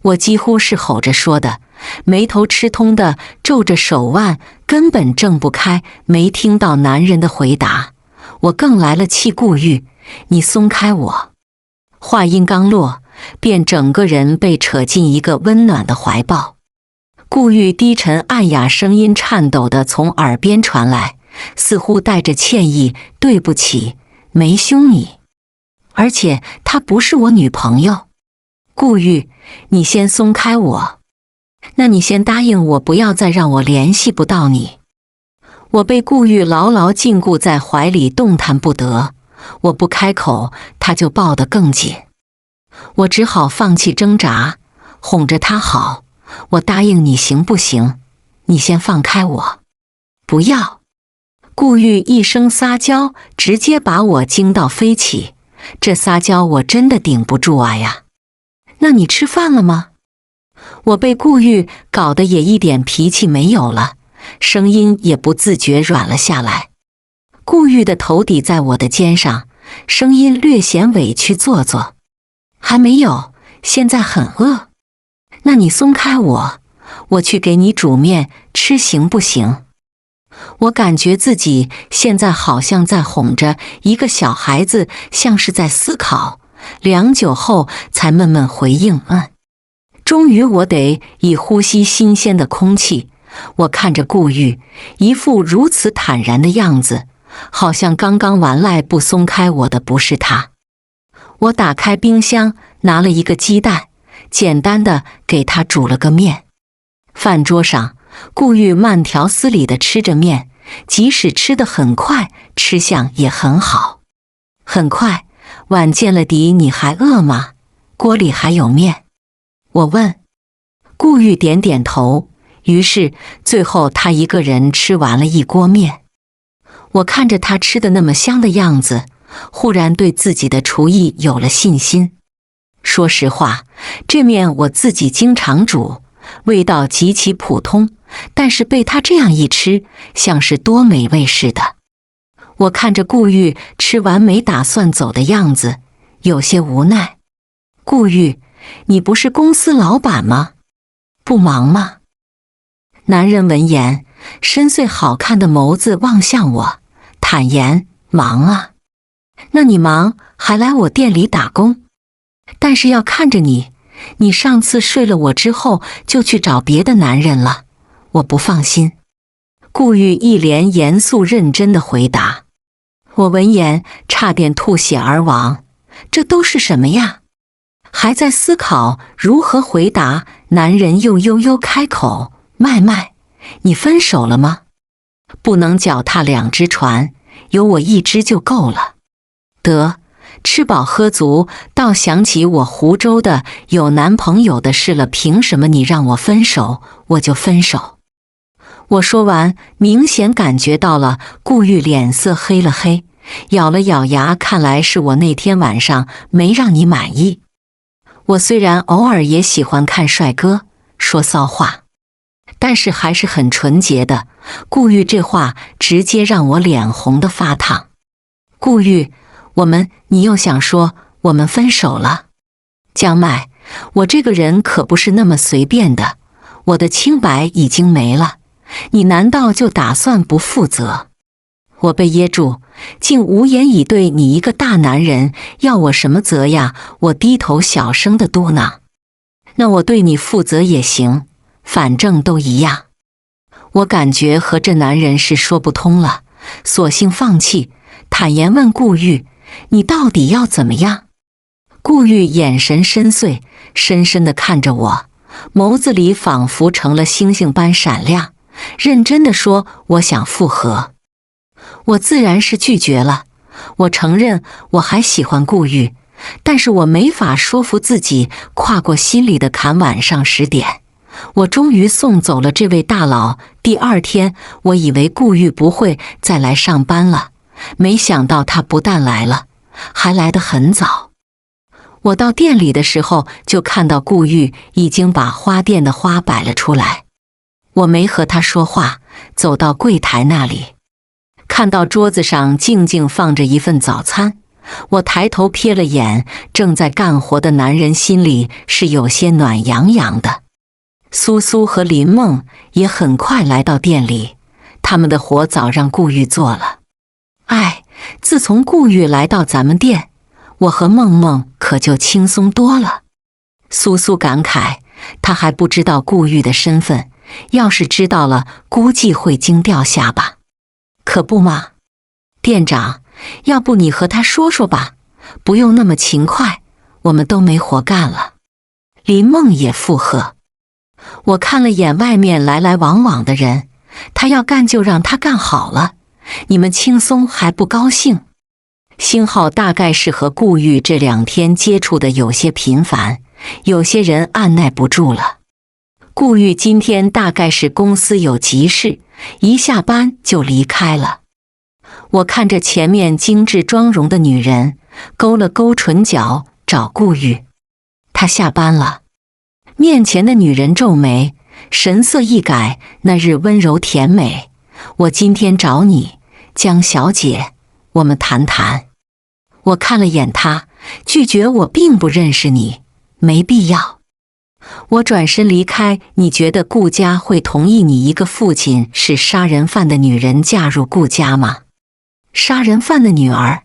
我几乎是吼着说的，眉头吃通的皱着手腕，根本挣不开，没听到男人的回答。我更来了气，顾玉，你松开我！话音刚落，便整个人被扯进一个温暖的怀抱。顾玉低沉暗哑声音颤抖地从耳边传来，似乎带着歉意，对不起，没凶你，而且她不是我女朋友。顾玉，你先松开我，那你先答应我，不要再让我联系不到你。我被顾玉牢牢禁锢在怀里，动弹不得。我不开口，他就抱得更紧。我只好放弃挣扎，哄着他好，我答应你行不行？你先放开我。不要！顾玉一声撒娇，直接把我惊到飞起。这撒娇我真的顶不住啊呀！那你吃饭了吗？我被顾玉搞得也一点脾气没有了，声音也不自觉软了下来。顾玉的头抵在我的肩上，声音略显委屈做作。还没有，现在很饿。那你松开我，我去给你煮面吃行不行？我感觉自己现在好像在哄着一个小孩子，像是在思考。良久后才闷闷回应终于我得以呼吸新鲜的空气。我看着顾玉，一副如此坦然的样子，好像刚刚完赖不松开我的不是他。我打开冰箱，拿了一个鸡蛋，简单的给他煮了个面。饭桌上，顾玉慢条斯理地吃着面，即使吃得很快，吃相也很好。很快，碗见了底，你还饿吗？锅里还有面。我问。顾玉点点头，于是最后他一个人吃完了一锅面。我看着他吃的那么香的样子，忽然对自己的厨艺有了信心。说实话，这面我自己经常煮，味道极其普通，但是被他这样一吃，像是多美味似的。我看着顾玉吃完没打算走的样子，有些无奈。顾玉，你不是公司老板吗？不忙吗？男人闻言，深邃好看的眸子望向我，坦言：忙啊。那你忙还来我店里打工？但是要看着你，你上次睡了我之后就去找别的男人了，我不放心。顾玉一脸严肃认真的回答。我闻言差点吐血而亡，这都是什么呀？还在思考如何回答，男人又悠悠开口：麦麦，你分手了吗？不能脚踏两只船，有我一只就够了。得，吃饱喝足，倒想起我湖州的有男朋友的事了，凭什么你让我分手，我就分手？我说完，明显感觉到了顾玉脸色黑了黑，咬了咬牙，看来是我那天晚上没让你满意。我虽然偶尔也喜欢看帅哥说骚话，但是还是很纯洁的。顾玉这话直接让我脸红得发烫。顾玉，你又想说我们分手了？江麦，我这个人可不是那么随便的，我的清白已经没了，你难道就打算不负责？我被噎住，竟无言以对。你一个大男人，要我什么责呀？我低头小声的嘟囔。那我对你负责也行，反正都一样。我感觉和这男人是说不通了，索性放弃，坦言问顾玉：你到底要怎么样？顾玉眼神深邃，深深地看着我，眸子里仿佛成了星星般闪亮，认真地说：我想复合。我自然是拒绝了。我承认我还喜欢顾玉，但是我没法说服自己跨过心里的坎。晚上10点，我终于送走了这位大佬。第二天，我以为顾玉不会再来上班了，没想到他不但来了，还来得很早。我到店里的时候，就看到顾玉已经把花店的花摆了出来。我没和他说话，走到柜台那里，看到桌子上静静放着一份早餐，我抬头瞥了眼正在干活的男人，心里是有些暖洋洋的。苏苏和林梦也很快来到店里，他们的活早让顾玉做了。自从顾玉来到咱们店，我和梦梦可就轻松多了。苏苏感慨，她还不知道顾玉的身份，要是知道了，估计会惊掉下巴。可不嘛，店长，要不你和他说说吧，不用那么勤快，我们都没活干了。林梦也附和。我看了眼外面来来往往的人，他要干就让他干好了，你们轻松还不高兴？星号大概是和顾玉这2天接触的有些频繁，有些人按耐不住了。顾玉今天大概是公司有急事，一下班就离开了。我看着前面精致妆容的女人，勾了勾唇角，找顾玉。她下班了。面前的女人皱眉，神色一改那日温柔甜美。我今天找你，江小姐，我们谈谈。我看了眼她，拒绝我并不认识你，没必要。我转身离开。你觉得顾家会同意你一个父亲是杀人犯的女人嫁入顾家吗？杀人犯的女儿，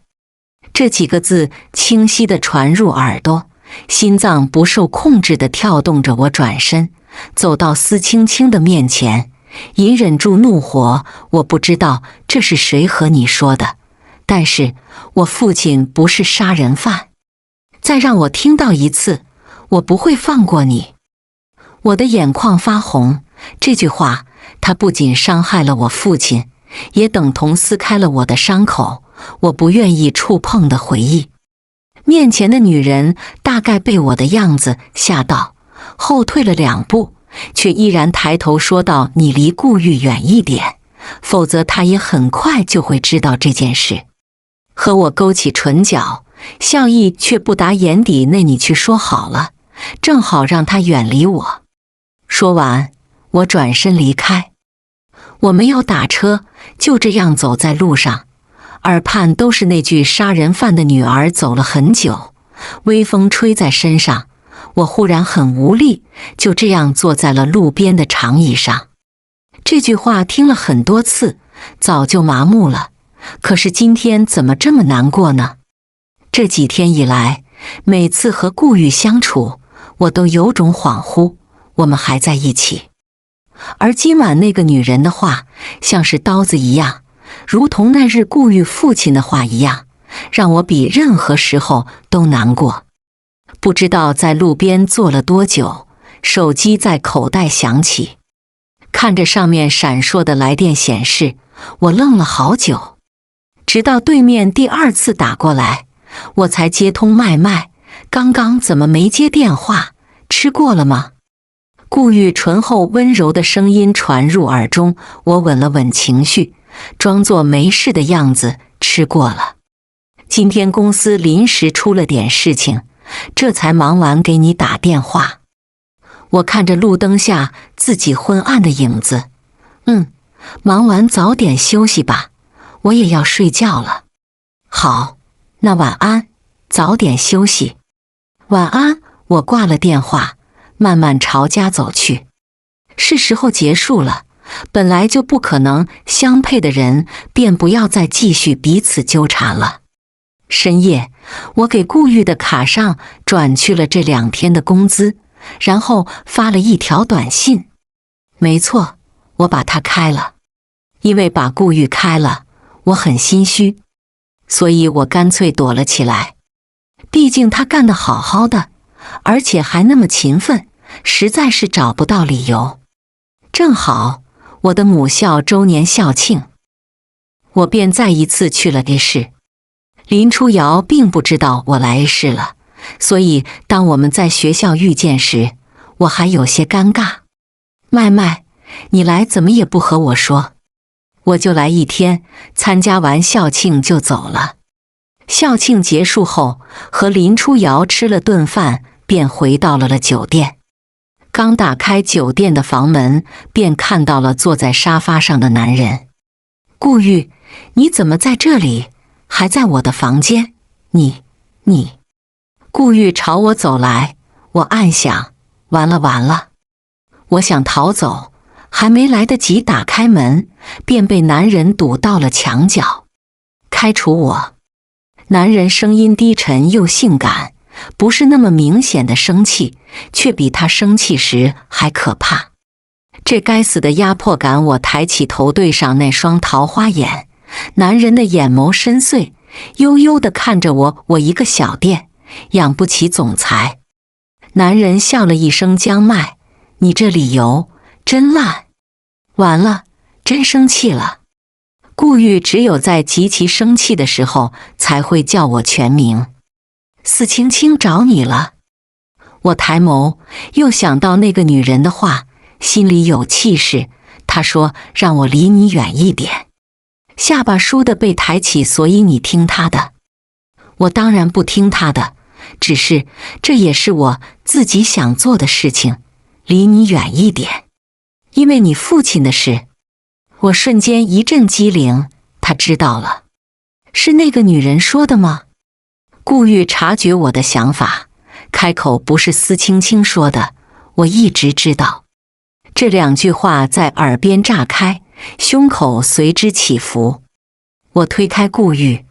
这几个字清晰地传入耳朵，心脏不受控制地跳动着。我转身走到司青青的面前，隐忍住怒火。我不知道这是谁和你说的，但是我父亲不是杀人犯。再让我听到一次，我不会放过你。我的眼眶发红，这句话，它不仅伤害了我父亲，也等同撕开了我的伤口，我不愿意触碰的回忆。面前的女人大概被我的样子吓到，后退了2步，却依然抬头说道：你离顾玉远一点，否则她也很快就会知道这件事。和我勾起唇角，笑意却不达眼底。那你去说好了，正好让他远离我。说完，我转身离开。我没有打车，就这样走在路上，耳畔都是那句杀人犯的女儿走了很久，微风吹在身上，我忽然很无力，就这样坐在了路边的长椅上。这句话听了很多次，早就麻木了，可是今天怎么这么难过呢？这几天以来，每次和顾玉相处，我都有种恍惚，我们还在一起。而今晚那个女人的话，像是刀子一样，如同那日顾玉父亲的话一样，让我比任何时候都难过。不知道在路边坐了多久，手机在口袋响起，看着上面闪烁的来电显示，我愣了好久，直到对面第2次打过来，我才接通麦麦。刚刚怎么没接电话？吃过了吗？顾玉醇厚温柔的声音传入耳中，我稳了稳情绪，装作没事的样子，吃过了。今天公司临时出了点事情，这才忙完给你打电话。我看着路灯下自己昏暗的影子，忙完早点休息吧，我也要睡觉了。好，那晚安，早点休息。晚安，我挂了电话，慢慢朝家走去。是时候结束了，本来就不可能相配的人，便不要再继续彼此纠缠了。深夜，我给顾玉的卡上转去了这2天的工资，然后发了一条短信。没错，我把他开了。因为把顾玉开了，我很心虚，所以我干脆躲了起来。毕竟他干得好好的，而且还那么勤奋，实在是找不到理由。正好我的母校周年校庆，我便再一次去了 A 市。林初瑶并不知道我来 A 市了，所以当我们在学校遇见时，我还有些尴尬。麦麦，你来怎么也不和我说？我就来1天，参加完校庆就走了。校庆结束后，和林初瑶吃了顿饭，便回到了酒店。刚打开酒店的房门，便看到了坐在沙发上的男人。顾玉，你怎么在这里？还在我的房间？你……顾玉朝我走来，我暗想，完了。我想逃走，还没来得及打开门，便被男人堵到了墙角。开除我！男人声音低沉又性感，不是那么明显的生气，却比他生气时还可怕。这该死的压迫感！我抬起头，对上那双桃花眼，男人的眼眸深邃，悠悠地看着我。我一个小店，养不起总裁。男人笑了一声，江麦，你这理由真烂。完了，真生气了。顾玉只有在极其生气的时候才会叫我全名。司青青找你了。我抬眸，又想到那个女人的话，心里有气势。她说让我离你远一点。下巴倏地被抬起，所以你听她的？我当然不听她的，只是这也是我自己想做的事情，离你远一点。因为你父亲的事。我瞬间一阵机灵，他知道了。是那个女人说的吗？顾玉察觉我的想法，开口，不是司青青说的，我一直知道。这2句话在耳边炸开，胸口随之起伏。我推开顾玉，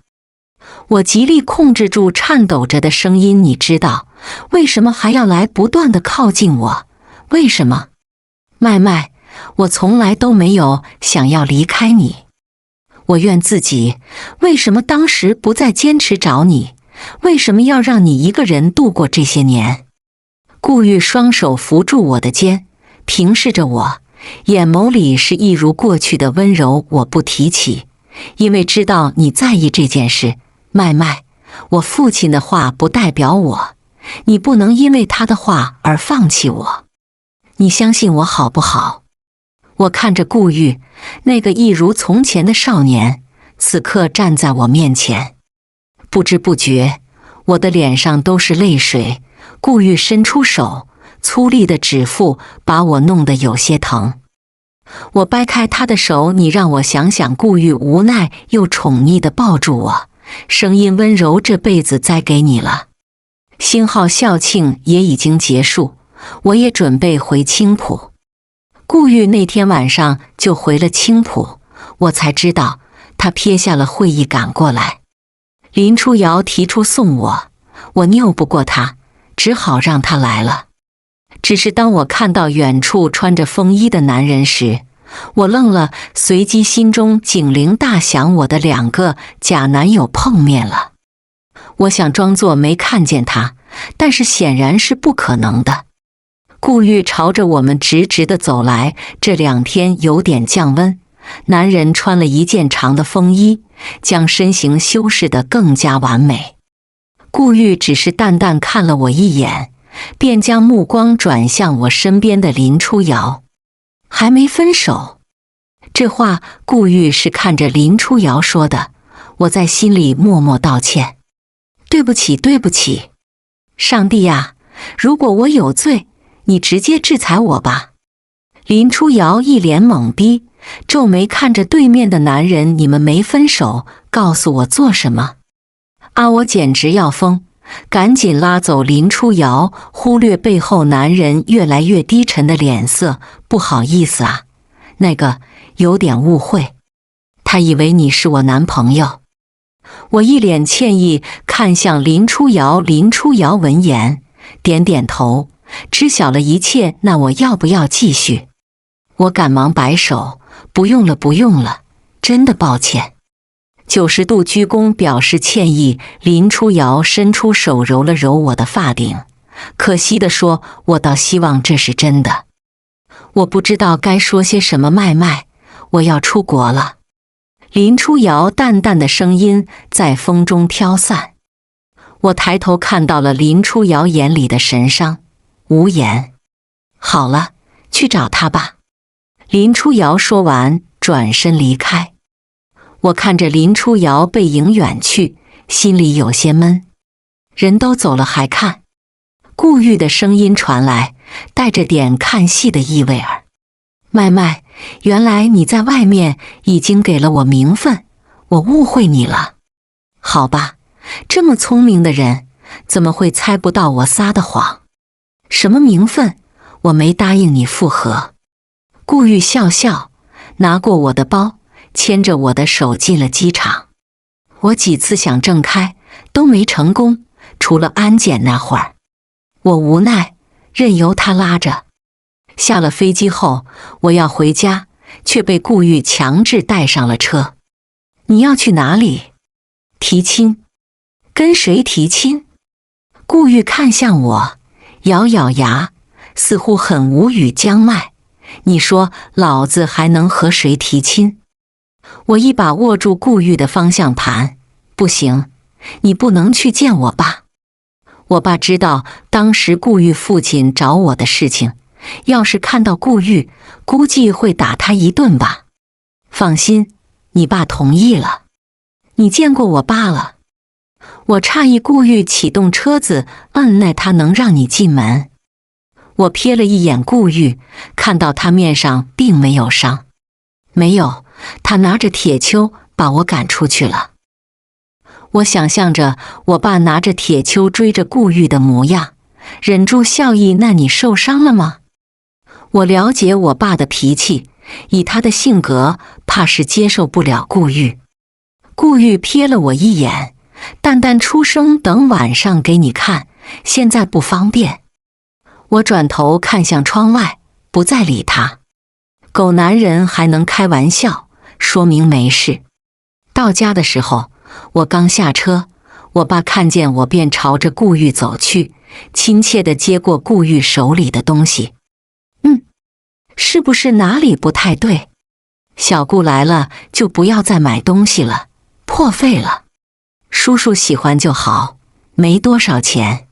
我极力控制住颤抖着的声音，你知道为什么还要来不断地靠近我？为什么？麦麦，我从来都没有想要离开你。我怨自己，为什么当时不再坚持找你？为什么要让你一个人度过这些年？顾玉双手扶住我的肩，平视着我，眼眸里是一如过去的温柔。我不提起，因为知道你在意这件事。麦麦，我父亲的话不代表我，你不能因为他的话而放弃我。你相信我好不好？我看着顾玉，那个一如从前的少年，此刻站在我面前。不知不觉，我的脸上都是泪水。顾玉伸出手，粗粝的指腹把我弄得有些疼。我掰开他的手，你让我想想。顾玉无奈又宠溺地抱住我，声音温柔：这辈子栽给你了。星号校庆也已经结束，我也准备回青浦。顾玉那天晚上就回了青浦，我才知道他撇下了会议赶过来。林初瑶提出送我，我拗不过他，只好让他来了。只是当我看到远处穿着风衣的男人时，我愣了，随即心中警铃大响，我的2个假男友碰面了。我想装作没看见他，但是显然是不可能的。顾玉朝着我们直直地走来，这2天有点降温，男人穿了一件长的风衣，将身形修饰得更加完美。顾玉只是淡淡看了我一眼，便将目光转向我身边的林初瑶。还没分手？这话顾玉是看着林初瑶说的，我在心里默默道歉。对不起，对不起。上帝呀，如果我有罪，你直接制裁我吧。林初瑶一脸懵逼，皱眉看着对面的男人，你们没分手，告诉我做什么？啊，我简直要疯，赶紧拉走林初瑶，忽略背后男人越来越低沉的脸色。不好意思啊，那个有点误会，他以为你是我男朋友。我一脸歉意看向林初瑶，林初瑶闻言点点头，知晓了一切。那我要不要继续？我赶忙摆手，不用了，不用了，真的抱歉。90度鞠躬表示歉意。林初瑶伸出手揉了揉我的发顶，可惜地说，我倒希望这是真的。我不知道该说些什么，麦麦，我要出国了。林初瑶淡淡的声音在风中飘散。我抬头看到了林初瑶眼里的神伤，无言。好了，去找他吧。林初瑶说完，转身离开。我看着林初瑶背影远去，心里有些闷。人都走了还看？顾玉的声音传来，带着点看戏的意味儿。麦麦，原来你在外面已经给了我名分，我误会你了。好吧，这么聪明的人，怎么会猜不到我撒的谎？什么名分？我没答应你复合。顾玉笑笑，拿过我的包，牵着我的手进了机场。我几次想挣开，都没成功，除了安检那会儿。我无奈，任由他拉着。下了飞机后，我要回家，却被顾玉强制带上了车。你要去哪里？提亲。跟谁提亲？顾玉看向我，咬咬牙，似乎很无语。江麦，你说老子还能和谁提亲？我一把握住顾玉的方向盘，不行，你不能去见我爸。我爸知道当时顾玉父亲找我的事情，要是看到顾玉，估计会打他一顿吧。放心，你爸同意了。你见过我爸了？我诧异，顾玉启动车子，那他能让你进门？我瞥了一眼顾玉，看到他面上并没有伤。没有，他拿着铁锹把我赶出去了。我想象着我爸拿着铁锹追着顾玉的模样，忍住笑意。那你受伤了吗？我了解我爸的脾气，以他的性格，怕是接受不了顾玉。顾玉瞥了我一眼，淡淡出声，等晚上给你看，现在不方便。我转头看向窗外，不再理他。狗男人还能开玩笑，说明没事。到家的时候，我刚下车，我爸看见我便朝着顾玉走去，亲切地接过顾玉手里的东西。是不是哪里不太对？小顾来了就不要再买东西了，破费了。叔叔喜欢就好，没多少钱。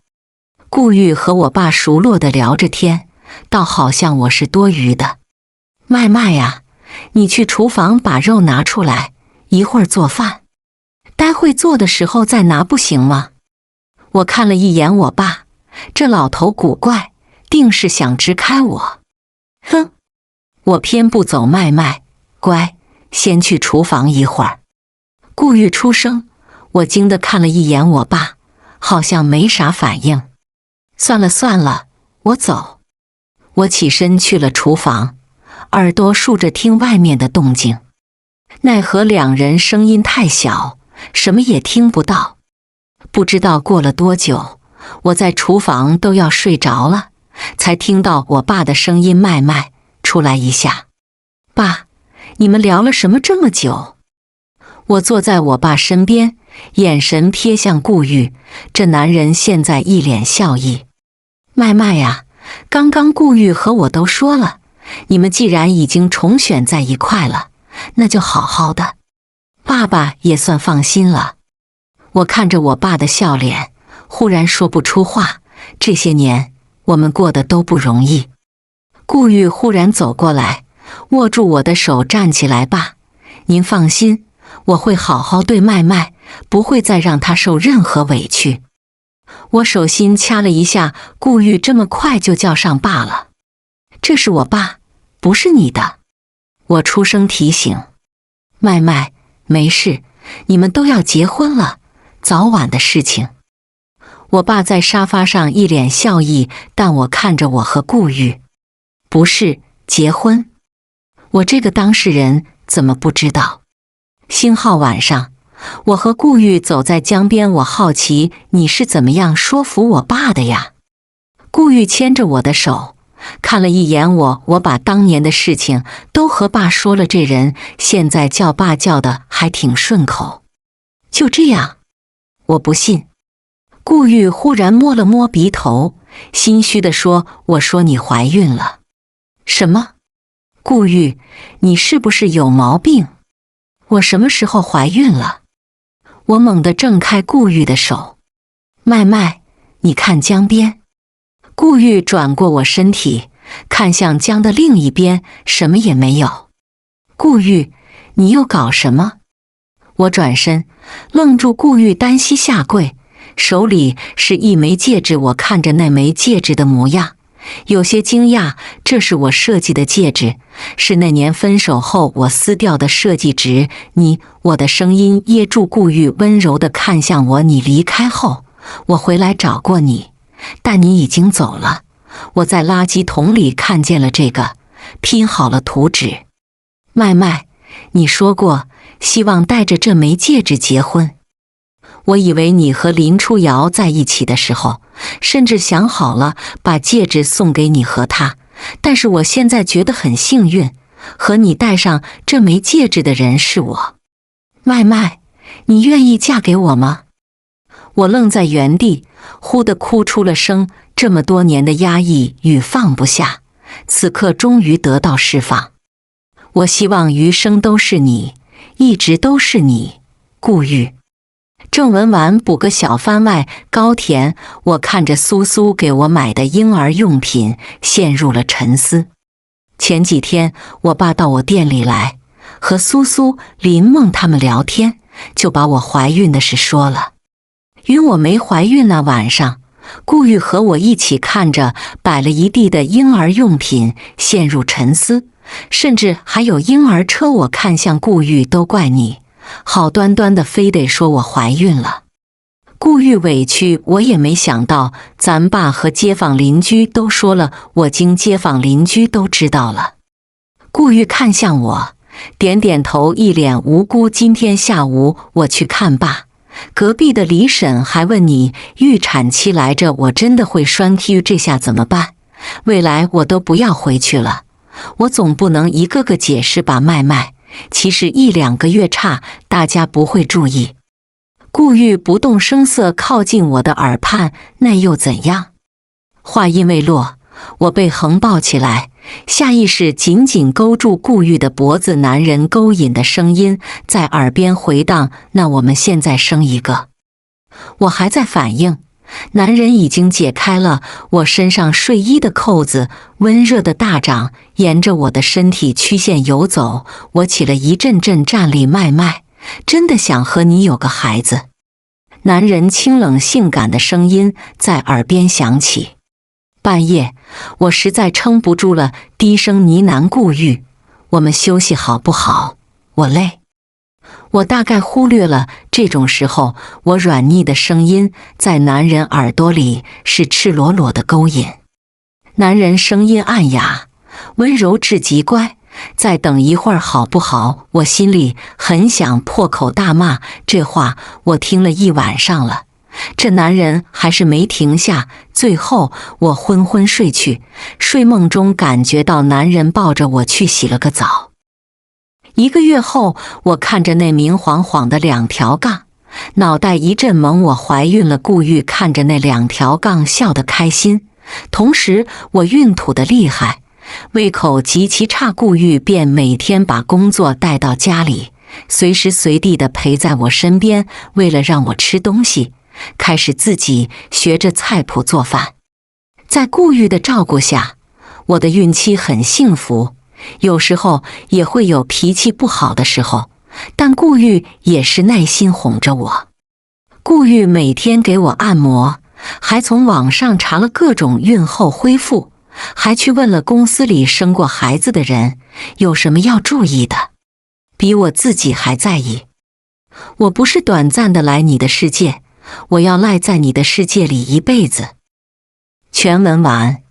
顾玉和我爸熟络地聊着天，倒好像我是多余的。麦麦呀，你去厨房把肉拿出来，一会儿做饭。待会做的时候再拿不行吗？我看了一眼我爸，这老头古怪，定是想支开我。哼，我偏不走麦麦，乖，先去厨房一会儿。顾玉出声，我惊得看了一眼我爸，好像没啥反应。算了算了，我走。我起身去了厨房，耳朵竖着听外面的动静，奈何两人声音太小，什么也听不到。不知道过了多久，我在厨房都要睡着了，才听到我爸的声音麦麦出来一下。爸，你们聊了什么这么久？我坐在我爸身边，眼神瞥向顾玉，这男人现在一脸笑意。麦麦呀，刚刚顾玉和我都说了，你们既然已经重选在一块了，那就好好的。爸爸也算放心了。我看着我爸的笑脸，忽然说不出话。这些年我们过得都不容易。顾玉忽然走过来，握住我的手站起来。爸，您放心，我会好好对麦麦，不会再让她受任何委屈。我手心掐了一下，顾玉这么快就叫上爸了。这是我爸，不是你的。我出声提醒。麦麦，没事，你们都要结婚了，早晚的事情。我爸在沙发上一脸笑意，但我看着我和顾玉，不是结婚。我这个当事人怎么不知道？星号晚上，我和顾玉走在江边，我好奇你是怎么样说服我爸的呀？顾玉牵着我的手，看了一眼我把当年的事情都和爸说了，这人现在叫爸叫的还挺顺口。就这样？我不信。顾玉忽然摸了摸鼻头，心虚地说：我说你怀孕了。什么？顾玉，你是不是有毛病？我什么时候怀孕了？我猛地挣开顾玉的手。麦麦，你看江边。顾玉转过我身体，看向江的另一边，什么也没有。顾玉，你又搞什么？我转身，愣住。顾玉单膝下跪，手里是一枚戒指。我看着那枚戒指的模样，有些惊讶。这是我设计的戒指，是那年分手后我撕掉的设计纸。我的声音噎住。顾玉温柔地看向我，你离开后，我回来找过你，但你已经走了。我在垃圾桶里看见了这个，拼好了图纸。麦麦，你说过希望带着这枚戒指结婚。我以为你和林初瑶在一起的时候，甚至想好了把戒指送给你和他，但是我现在觉得很幸运，和你戴上这枚戒指的人是我。麦麦，你愿意嫁给我吗？我愣在原地，忽地哭出了声。这么多年的压抑与放不下，此刻终于得到释放。我希望余生都是你，一直都是你，顾玉。正文完补个小番外，高甜。我看着苏苏给我买的婴儿用品，陷入了沉思。前几天我爸到我店里来，和苏苏、林梦他们聊天，就把我怀孕的事说了。允我没怀孕那晚上，顾玉和我一起看着摆了一地的婴儿用品，陷入沉思，甚至还有婴儿车。我看向顾玉，都怪你，好端端的非得说我怀孕了。顾玉委屈，我也没想到咱爸和街坊邻居都说了，我经街坊邻居都知道了。顾玉看向我，点点头，一脸无辜。今天下午我去看爸，隔壁的李婶还问你预产期来着，我真的会栓 Q， 这下怎么办？未来我都不要回去了，我总不能一个个解释吧。麦麦，其实1-2个月差，大家不会注意。顾玉不动声色靠近我的耳畔，那又怎样？话音未落，我被横抱起来，下意识紧紧勾住顾玉的脖子，男人勾引的声音在耳边回荡，那我们现在生一个。我还在反应，男人已经解开了我身上睡衣的扣子，温热的大掌沿着我的身体曲线游走，我起了一阵阵战栗。麦麦，真的想和你有个孩子。男人清冷性感的声音在耳边响起。半夜，我实在撑不住了，低声呢喃顾玉：“我们休息好不好？我累。”我大概忽略了这种时候，我软腻的声音在男人耳朵里是赤裸裸的勾引。男人声音暗哑，温柔至极，乖，再等一会儿好不好？我心里很想破口大骂，这话我听了一晚上了，这男人还是没停下。最后我昏昏睡去，睡梦中感觉到男人抱着我去洗了个澡。1个月后，我看着那明晃晃的2条杠，脑袋一阵懵，我怀孕了。顾玉看着那2条杠笑得开心，同时我孕吐得厉害，胃口极其差。顾玉便每天把工作带到家里，随时随地地陪在我身边，为了让我吃东西，开始自己学着菜谱做饭。在顾玉的照顾下，我的孕期很幸福，有时候也会有脾气不好的时候，但顾玉也是耐心哄着我。顾玉每天给我按摩，还从网上查了各种孕后恢复，还去问了公司里生过孩子的人有什么要注意的，比我自己还在意。我不是短暂的来你的世界，我要赖在你的世界里一辈子。全文完。